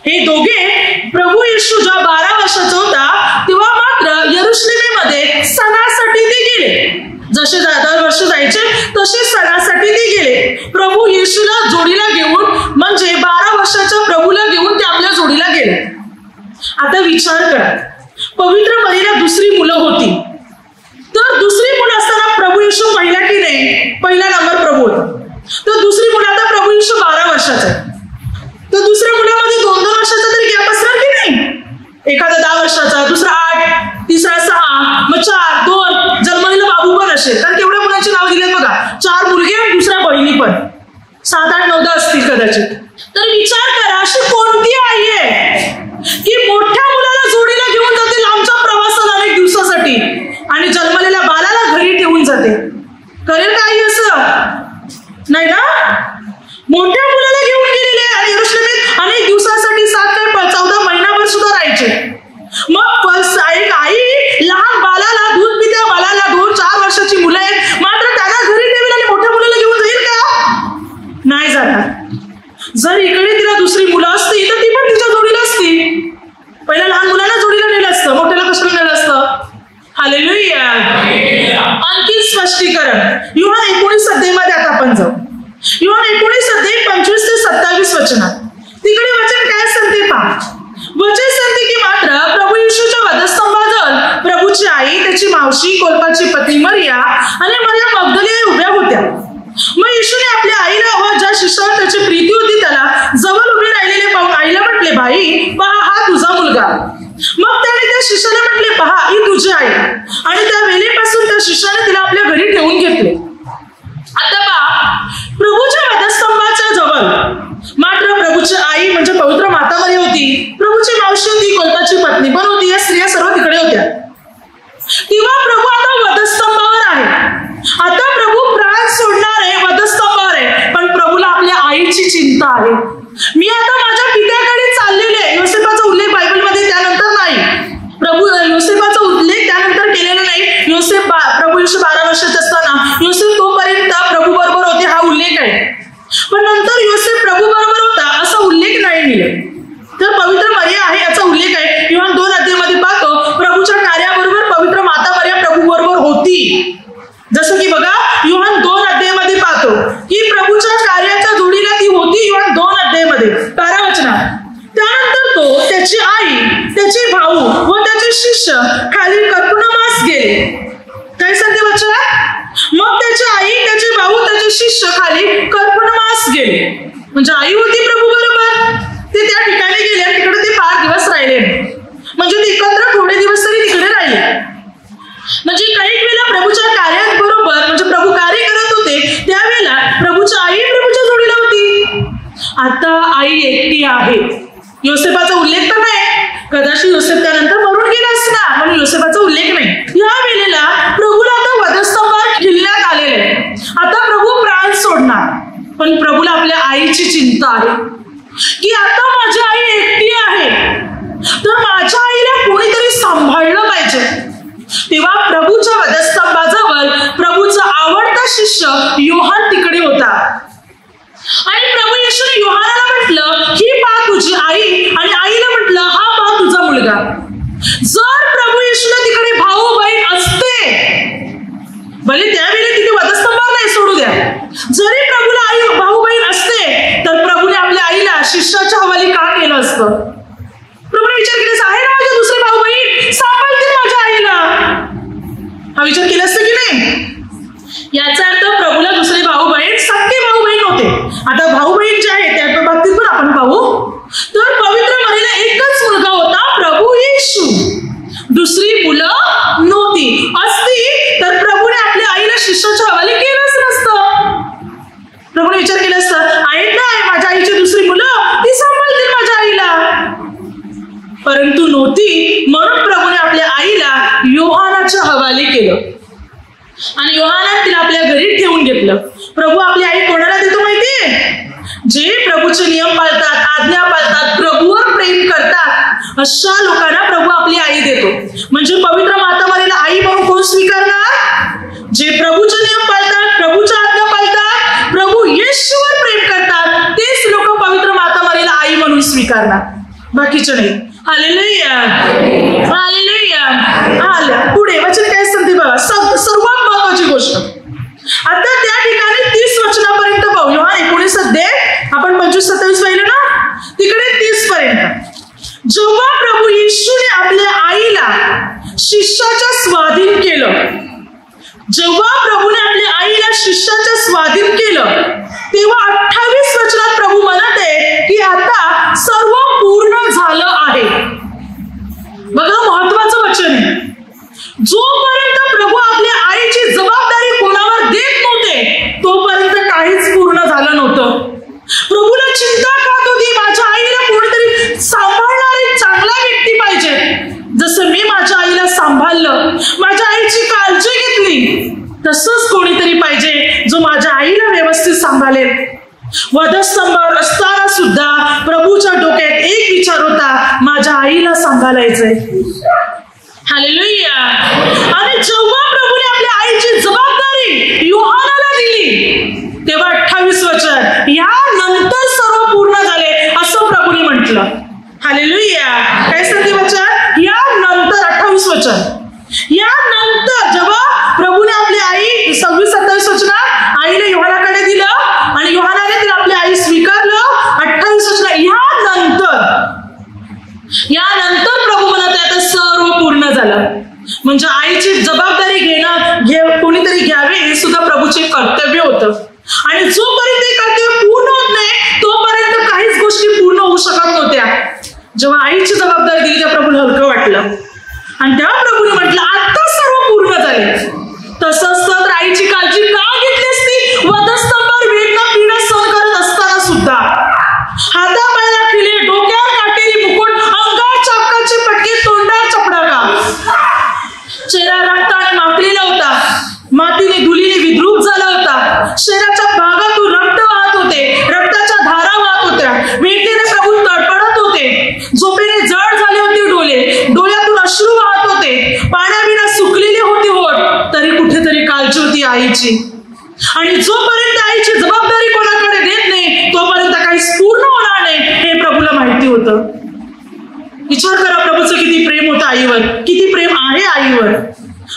हे दोघे प्रभू येशू जेव्हा 12 वर्षाचा होता तेव्हा मात्र यरुशलेमेमध्ये सणासाठी ते गेले. जसे दरवर्ष जायचे तसे सणासाठी ते गेले. प्रभू येशूला जोडीला घेऊन, म्हणजे 12 वर्षाच्या प्रभूला घेऊन ते आपल्या जोडीला गेले. आता विचार करा, पवित्र मरीला दुसरी मुलं होती, तर दुसरी मुलं असताना प्रभू येशू पहिला की नाही, पहिला नंबर प्रभू होता. तर दुसरी मुलं, आता प्रभू येशू 12 वर्षाचा आहे, तर दुसऱ्या मुलामध्ये 2-2 वर्षाचा तरी गॅप असणार की नाही. एखादा 10 वर्षाचा, दुसरा 8, तिसरा 6, मग 4, 2 जन्मलेला बाबू पण असेल. कारण केवढ्या मुलांचे नाव दिले बघा, 4 मुलगे आणि दुसऱ्या बहिणी पण 7, 8, 9 असतील कदाचित. तर विचार करा, अशी कोणती आई आहे की मोठ्या मुलाला जोडीला घेऊन जाते लांबच्या प्रवासाला अनेक दिवसासाठी आणि जन्मलेल्या बाळाला घरी ठेवून जाते. खरे एक आई लहान बालाला, दूध पित्या बालाला, 2-4 वर्षाची मुलं आहेत, मात्र त्यांना घरी ठेवेल आणि मोठ्या मुलाला घेऊन जाईल का? नाही जाणार. जर इकडे तिला दुसरी मुलं असती तर ती पण तिच्या जोडीला असती. पहिल्या लहान मुलांना जोडीला नेलं असतं, मोठ्याला कशाला नेलं असतं? हालेलुया. आणखी स्पष्टीकरण योहान 19 अध्यायामध्ये आता आपण जाऊ. योहान 19 अध्याय 25 ते 27 वचनात. तिकडे वचन काय सांगते पहा. वचन सांगते की मात्र प्रभू येशूच्या वधस्तंभाजवळ प्रभूची आई, त्याची मावशी, कोल्पाची पत्नी मरिया आणि मरिया मगदलीनी उभ्या होत्या. मग येशूने आपल्या आईला व ज्या शिष्यावर त्याची प्रीती होती त्याला जवळ उभे राहिलेले पाहून आईला म्हटले, बाई पहा हा तुझा मुलगा. मग त्याने त्या शिष्याला म्हटले, पहा ही तुझी आई. आणि त्या वेळेपासून त्या शिष्याने तिला आपल्या घरी ठेवून घेतले. आता पहा, प्रभूच्या वधस्तंभाच्या जवळ मात्र प्रभूची आई म्हणजे पवित्र माता मरिया होती, प्रभूची मावशी होती, कोल्पाची पत्नी पण होती, या स्त्रिया सर्व तिकडे होत्या. तेव्हा प्रभू आता वधस्तंभावर आहे. आता प्रभू प्राण सोडणार आहे, वधस्तंभावर आहे, पण प्रभूला आपल्या आईची चिंता आहे. मी आता माझ्या पित्याकडे चाललेले आहे. योसेफाचा उल्लेख बायबलमध्ये त्यानंतर नाही. प्रभू योसेफाचा उल्लेख त्यानंतर केलेला नाही. प्रभू येशू 12 वर्षाचे असताना योसेफ तोपर्यंत प्रभू बरोबर होते हा उल्लेख आहे. पण नंतर योसेफ प्रभू बरोबर होता असा उल्लेख नाही मिळेल. तर पवित्र मरिया आहे याचा उल्लेख आहे. योहान 2 अध्यायामध्ये पाहतो प्रभूच्या कार्याबरोबर पवित्र माता मरिया प्रभू बरोबर होती. जसं की बघा योहान 2 अध्यायामध्ये पाहतो की प्रभूच्या कार्याच्या जोडीला ती होती. योहान 2 अध्यायामध्ये 12 वचनात. त्यानंतर तो, त्याची आई, त्याचे भाऊ व त्याचे शिष्य खाली कफरनहूमास गेले. काय सांगते वचन? मग त्याची आई, त्याचे भाऊ, त्याचे शिष्य खाली कफरनहूमास गेले. म्हणजे आई होती प्रभू बरोबर, ते त्या ठिकाणी गेले आणि तिकडे ते फार दिवस राहिले. म्हणजे ते एकत्र थोडे दिवस तरी तिकडे राहिले. म्हणजे काही वेळेला प्रभूच्या कार्याबरोबर म्हणजे प्रभू कार्य करत होते त्यावेळेला प्रभूची आई प्रभूच्या जोडीला होती. आता आई एकटी आहे. योसेफाचा उल्लेख तर नाही, कदाचित योसेफ त्यानंतर मरून गेला असणार म्हणून योसेफाचा उल्लेख नाही. या वेळेला प्रभूला आता वधस्तंभावर ठेवण्यात आलेले आहे. आता प्रभू प्राण सोडणार, पण प्रभूला आपल्या आईची चिंता आहे की आता माझी आई एकटी आहे, तर माझ्या आईला कोणीतरी सांभाळलं पाहिजे. तेव्हा प्रभूच्या वधस्तंभाजवळ प्रभूचा आवडता शिष्य योहान तिकडे होता. आणि प्रभू येशूने योहानाला म्हटलं, ही पहा तुझी आई, आणि आईला म्हटलं, हा पहा तुझा मुलगा. जर प्रभू येशूला तिकडे भाऊ बहीण असते, भले त्यावेळी तिथे वधस्तंभावर नाही सोडू द्या, जरी प्रभूला आई भाऊ बहीण असते तर प्रभूने आपल्या आईला शिष्याच्या हवाली का केलं असतं? प्रभूने विचार केला आहे ना माझे दुसरे भाऊ बहीण सांभाळतील माझ्या आईला, हा विचार केला असतं की नाही? याचा अर्थ प्रभूला दुसरे भाऊ बहीण सख्खे भाऊ बहीण होते. आता भाऊ बहीण जे आहे त्या बाबतीत पण आपण पाहू. तर पवित्र मरियेला एकच मुलगा होता, प्रभू येशू. दुसरी मुलं नव्हती. असती तर प्रभूने आपल्या आईला शिष्याच्या हवाली केलंच नसतं. प्रभूने विचार केला असतं, आहेत ना माझ्या आईची दुसरी मुलं, ती सांभाळतील माझ्या आईला. परंतु नव्हती, म्हणून प्रभूने आपल्या आईला योहानाच्या हवाली केलं आणि योहानाने तिला आपल्या घरी ठेवून घेतलं. प्रभू आपली आई कोणाला देतो माहितीये? जे प्रभूचे नियम पाळतात, आज्ञा पाळतात, प्रभूवर प्रेम करतात, अशा लोकांना प्रभू आपली आई देतो. म्हणजे पवित्र माता मरियेला आई म्हणून कोण स्वीकारणार? जे प्रभूचे नियम पाळतात, प्रभूच्या आज्ञा पाळतात, प्रभू येशूवर प्रेम करतात, तेच लोक पवित्र माता मरियेला आई म्हणून स्वीकारणार, बाकीचे नाही. Hallelujah, hallelujah. आल्या पुढे वचन काय सांगते बघा. सर्वात महत्वाची गोष्ट आता त्या ठिकाणी 30 वचनापर्यंत पाहू. योहान 19 अध्याय आपण 25-27 पाहिलं ना, तिकडे 30 पर्यंत. जेव्हा प्रभू येशूने आपल्या आईला शिष्याच्या स्वाधीन केलं, जेव्हा प्रभूने आपल्या आईला शिष्याच्या स्वाधीन केलं, तेव्हा 28 वचनात प्रभू म्हणत आहे की आता सर्व पूर्ण झालं आहे. बघा महत्वाचं वचन आहे. जोपर्यंत प्रभू आपल्या आईची जबाबदारी कोणावर देत नव्हते तोपर्यंत काहीच पूर्ण झालं नव्हतं. प्रभूला चिंता खात होती, माझ्या आईला कोणीतरी सांभाळणारी चांगला व्यक्ती पाहिजे. जसं मी माझ्या आईला सांभाळलं, माझ्या आईची काळजी घेतली, तसंच कोणीतरी पाहिजे जो माझ्या आईला व्यवस्थित सांभाळेल. वधस्तंभावर असताना सुद्धा प्रभूच्या डोक्यात एक विचार होता, माझ्या आईला सांभाळायचंय. हालेलुया. आणि जेव्हा प्रभूने आपल्या आईची जबाबदारी योहानाला दिली तेव्हा 28 वचन, यानंतर सर्व पूर्ण झाले असं प्रभूने म्हटलं. हालेलुया. काय सांगते वचन? यानंतर 28 वचन. यानंतर जेव्हा प्रभूने आपली आई 26-27 वचनात आईने योहानाकडे दिलं आणि योहानाने तिला आपली आई स्वीकारलं. 28 वचन, यानंतर प्रभू म्हणत आता सर्व पूर्ण झालं. म्हणजे आईची जबाबदारी कोणीतरी घ्यावे हे सुद्धा प्रभूचे कर्तव्य होतं. आणि जोपर्यंत ते कर्तव्य पूर्ण होत नाही तोपर्यंत काहीच गोष्टी पूर्ण होऊ शकत नव्हत्या. जेव्हा आईची जबाबदारी दिली त्या प्रभूला हलकं वाटलं आणि तेव्हा प्रभूने म्हटलं आता सर्व पूर्ण झाले. तसंच तर आईची काळजी का घेतली असती? वधस्तंभावर वेदना पीडा सहन करत असताना सुद्धा हातापायाला खिळे, डोक्यावर काटेरी मुकुट, अंगावर चाकाचे पटके, तोंडावर चपडाका, चेहरा रक्ताने माखलेला होता, मातीने धुलीने विद्रूप झाला होता, शरीराच्या भागातून रक्त वाहत होते, रक्ताच्या धारा वाहत होत्या, वेदनेने प्रभू तडफडत होते, झोपेने जड झाले होते डोळे, डोळ्यातून अश्रू वाहत होते, पाण्याविना सुकलेली होती होठ, तरी कुठेतरी काळजी होती आईची. आणि जोपर्यंत आईची जबाबदारी कोणाकडे देत नाही तोपर्यंत काहीच पूर्ण होणार नाही हे प्रभूला माहिती होतं. विचार करा प्रभूचं किती प्रेम होतं आईवर, किती प्रेम आहे आईवर.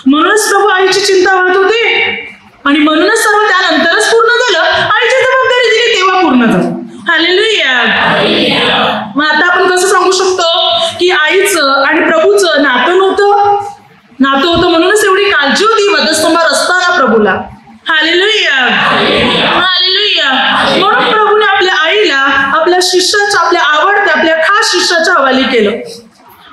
म्हणूनच प्रभू आईची चिंता वाहत होते आणि म्हणूनच सर्व त्यानंतरच पूर्ण झालं. आईची जबाबदारी दिली तेव्हा पूर्ण झालं. हालेलुया. मग आता आपण कसं सांगू शकतो की आईचं आणि प्रभूचं नातं होतं म्हणूनच एवढी काळजी होती वधस्तंभावर असताना प्रभूला. हालेलुया. हालेलुया. म्हणून प्रभूने आपल्या आईला आपल्या शिष्याच्या, आपल्या आवडत्या, आपल्या खास शिष्याच्या हवाली केलं.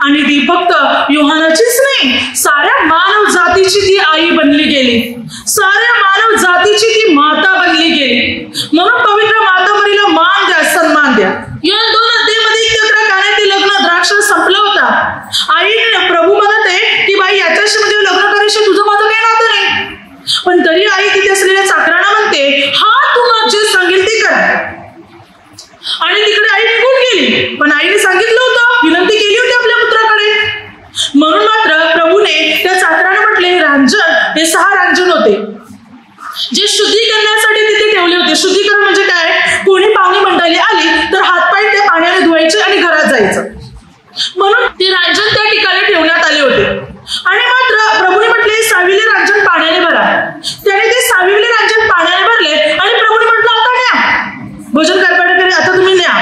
आणि ती फक्त योहानाचीच नाही, साऱ्या मानव जातीची ती आई बनली गेली, साऱ्या मानव जातीची ती माता बनली गेली. म्हणून पवित्र माता मरीला मान द्या, सन्मान द्या. या 2 अध्यायामध्ये कानातील लग्न द्राक्ष संपलं होता. आई प्रभू म्हणत आहे की बाई याच्याशी म्हणजे लग्न करायशी तुझं माझं काही नातं नाही. पण तरी आई तिथे असलेल्या चाकरांना म्हणते, हा तू मग जे सांगेल ते कर. आणि तिकडे आई निघून गेली. पण आईने सांगितलं होतं, विनंती केली होती आपल्या पुत्राकडे. म्हणून मात्र प्रभूने त्या चाकरांना म्हटले, रांजण, हे 6 रांजण होते जे शुद्धी करण्यासाठी तिथे ठेवले होते. शुद्धीकरण म्हणजे काय? कोणी पाहुणी मंडळी आली तर हातपाय त्या पाण्याने धुवायचे आणि घरात जायचं. म्हणून ते रांजण त्या ठिकाणी ठेवण्यात आले होते. आणि मात्र प्रभूने म्हटले, 6वे रांजण पाण्याने भरा. त्याने ते 6वे रांजण पाण्याने भरले आणि प्रभूने म्हटलं, आता न्या भोजन करण्याकडे, आता तुम्ही न्या.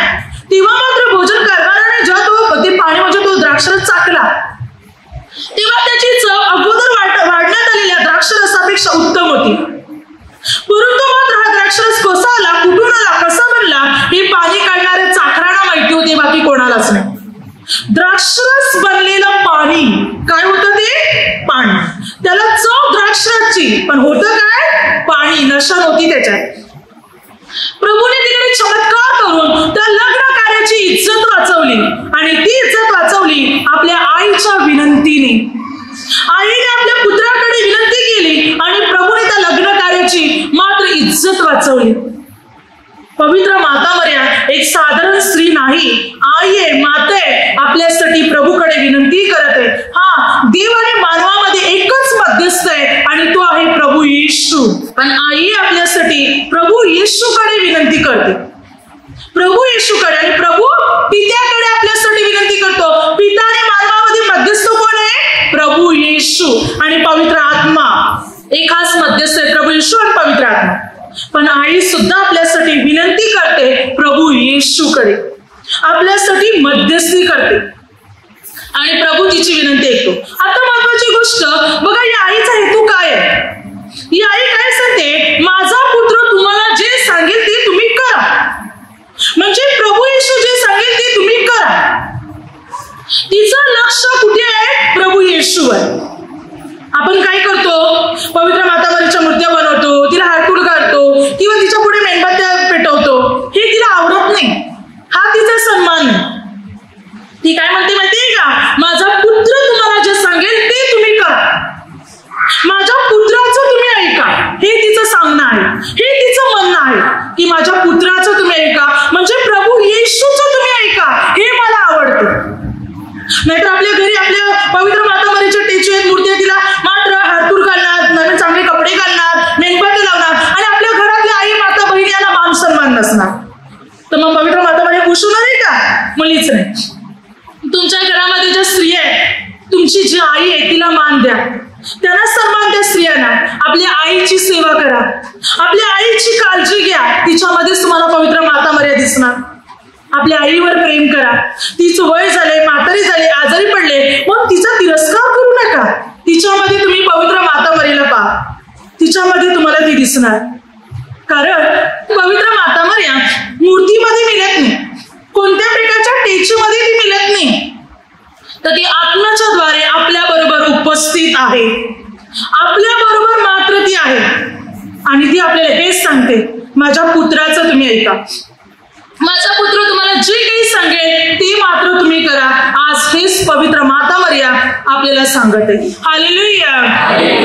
तेव्हा मात्र भोजन करणाऱ्याने जेव्हा ते पाणी म्हणजे तो द्राक्षरस चाकला तेव्हा त्याची चव अगोदर वाढण्यात आलेल्या द्राक्षरसापेक्षा उत्तम होती. परंतु मात्र हा द्राक्षरस कसा आला, कुठून आला, कसा बनला हे पाणी काढणाऱ्या चाकरांना माहिती होते, बाकी कोणालाच नाही. द्राक्षरस बनलेलं पाणी काय होतं? ते पाणी. त्याला चव द्राक्षरसची, पण होतं काय? पाणी. नशा नव्हती त्याच्यात. प्रभूने तिकडे चमत्कार करून त्या लग्न कार्याची इज्जत वाचवली आणि ती इज्जत वाचवली आपल्या आईच्या विनंतीने. आईने आपल्या पुत्राकडे विनंती केली आणि प्रभूने त्या लग्न कार्याची मात्र इज्जत वाचवली. पवित्र माता मर्या एक साधारण स्त्री नाही, आई आहे, माता आहे. आपल्यासाठी प्रभूकडे विनंती करत आहे. हा, देव आणि मानवामध्ये एकच मध्यस्थ आहे आणि तो आहे प्रभू येशू. पण आई आपल्यासाठी प्रभू येशूकडे विनंती करते, प्रभू येशूकडे. आणि प्रभू पित्याकडे आपल्यासाठी विनंती करतो. पिता आणि मानवामध्ये मध्यस्थ कोण आहे? प्रभू येशू आणि पवित्र आत्मा. एक खास मध्यस्थ आहे प्रभू येशू आणि पवित्र आत्मा. पण आई सुद्धा आपल्यासाठी विनंती करते प्रभू येशूकडे, आपल्यासाठी मध्यस्थी करते आणि प्रभू तिची विनंती ऐकतो. आता महत्वाची गोष्ट बघा, या आईचा हेतू काय आहे? ही आई काय सांगते, माझा पुत्र तुम्हाला जे सांगेल ते तुम्ही करा. म्हणजे प्रभू येशू जे सांगेल ते तुम्ही करा. तिचं लक्ष कुठे आहे? प्रभू येशूवर. आपण काय करतो? पवित्र माता मरीच्या मूर्त्या बनवतो, तिला हारतूड घालतो किंवा तिच्या पुढे मेणबत्त्या पेटवतो. हे तिला आवडत नाही, हा तिचा सन्मान नाही. ती काय म्हणते माहितीये का? माझा पुत्र तुम्हाला जे सांगेल ते तुम्ही करा, माझ्या पुत्राचं तुम्ही ऐका. हे तिचं सांगणं आहे, हे तिचं म्हणणं आहे की माझ्या पुत्राचं तुम्ही ऐका, म्हणजे प्रभू येशूचं तुम्ही ऐका. हे मला आवडतं. नाहीतर आपल्या घरी आपल्या पवित्र माता मरीच्या तुमची जी आई आहे तिला मान द्या, त्यांना सन्मान द्या. स्त्रियांना आपल्या आईची सेवा करा, आपल्या आईची काळजी घ्या. तिच्यामध्येच तुम्हाला पवित्र माता मर्या दिसणार. आपल्या आईवर प्रेम करा. तिचं वय झाले, म्हातारी झाले, आजारी पडले, मग तिचा तिरस्कार करू नका. तिच्यामध्ये तुम्ही पवित्र माता मर्याला पहा, तिच्यामध्ये तुम्हाला ती दिसणार. कारण पवित्र माता मर्या मूर्तीमध्ये मिळत नाही, कोणत्या प्रकारच्या टेचीमध्ये ती मिळत नाही, तर ती आत्म्याच्या द्वारे आपल्या बरोबर उपस्थित आहे. आपल्या बरोबर मात्र ती आहे आणि ती आपल्याला हेच सांगते, माझ्या पुत्राचं तुम्ही ऐका, माझा पुत्र तुम्हाला जे काही सांगेल ते मात्र तुम्ही करा. आज हेच पवित्र माता मर्या आपल्याला सांगत आहे. हालेलुया.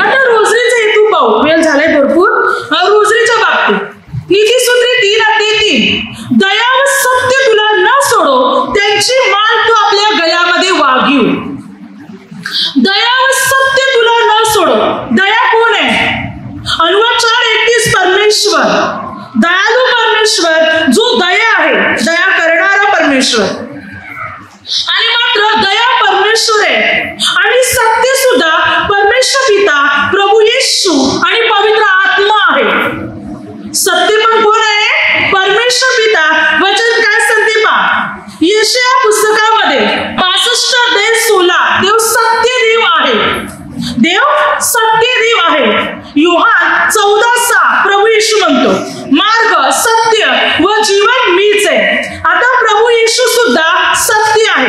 आता रोजरीचा हेतू पाहू, वेळ झालाय भरपूर. रोजरीच्या बाबतीत नीतिसूत्रे 3:3, दया व सत्य तुला न सोडो, त्यांची मान तू आपल्या गळ्यामध्ये वागीव. दया व सत्य तुला न सोडो. दया कोण आहे? अनुवाद 4:31, परमेश्वर, दयालू परमेश्वर, जो दया आहे, दया करणारा परमेश्वर. आणि मात्र दया परमेश्वर आहे आणि सत्य सुद्धा परमेश्वर पिता, प्रभू येशू आणि पवित्र आत्मा आहे. सत्य पण कोण आहे? परमेश्वर पिता. वचन काय सांगते पहा, यशाया पुस्तकामध्ये 65:16, देव सत्य देव आहे, देव सत्य देव आहे. योहान 14:6 प्रभू येशू म्हणतो, मार्ग, सत्य व जीवन मीच आहे. आता प्रभू येशू सुद्धा सत्य आहे.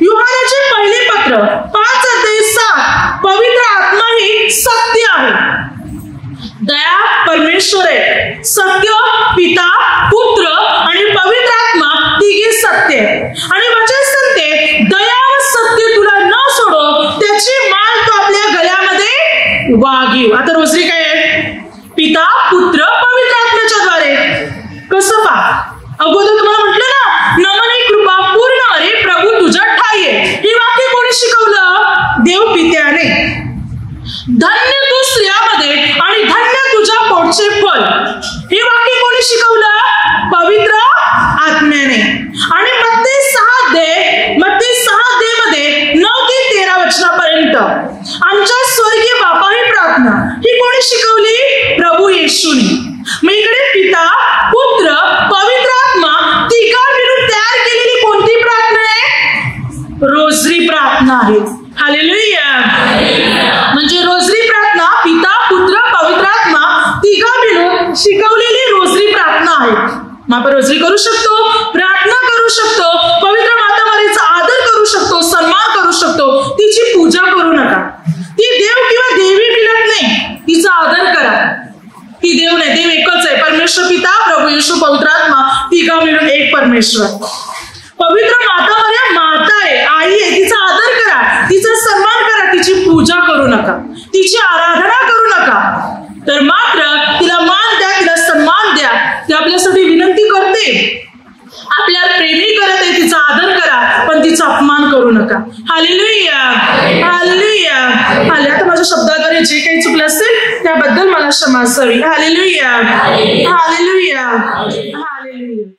योहानाचे पहिले पत्र 5:7, पवित्र आत्मा ही सत्य आहे. दया परमेश्वर आहे, सत्य पिता, पुत्र आणि पवित्र आत्मा तिघे सत्य आहे. आणि वचन सांगते, दया व सत्य तुला न सोडो, त्याची मान तू आपल्या गळ्यामध्ये वागीव. आता रोजरी काय आहे? पिता, पुत्र, पवित्र आत्म्याच्या द्वारे. कसं पहा, अगोदर तुम्हाला म्हटलं ना, नमन कृपा पूर्ण अरे प्रभू तुझ्या ठाई आहे. हे वाक्य कोणी शिकवलं? देव पित्याने. धन्य तू स्त्रियामध्ये आणि धन्य तुझ्या पोटचे फळ. हे वाक्य कोणी शिकवलं? पवित्र आत्म्याने. आणि मत्ती 6 मध्ये 9 ते 13 वचनापर्यंत आमच्या स्वर्गीय बापा ही प्रार्थना ही कोणी शिकवली? प्रभू येशूने. मग इकडे पिता, पुत्र, पवित्र आत्मा तिघा मिळून तयार केलेली कोणती प्रार्थना आहे? रोजरी प्रार्थना आहे. हालेलुया. म्हणजे रोजरी प्रार्थना पिता, पुत्र, पवित्र आत्मा तिघा मिळून शिकवलेली रोजरी प्रार्थना आहे. मग आपण रोजरी करू शकतो, प्रार्थना करू शकतो, पवित्र माता मर्याचा आदर करू शकतो, सन्मान करू शकतो. तिची पूजा करू नका. ती देव किंवा देवी मिळत नाही, तिचा आदर करा. ती देव नाही, देव एकच आहे, परमेश्वर पिता, प्रभू येशू, पवित्र आत्मा तिघा मिळून एक परमेश्वर. पवित्र माता मर्या माता आहे, आई आहे, तिचा आदर करा, तिचा सन्मान करा, तिची पूजा करू नका, तिची आराधना करू नका. तर मात्र तिला मान द्या, तिला सन्मान द्या. ती आपल्यासाठी विनंती करते, आपल्याला प्रेमही करत आहे, तिचा आदर करा, पण तिचा अपमान करू नका. हालेलुया. हालेलुया. आता माझ्या शब्दाद्वारे जे काही चुकलं असेल त्याबद्दल मला क्षमा असावी. हालेलुया. हालेलुया. हालेलुया.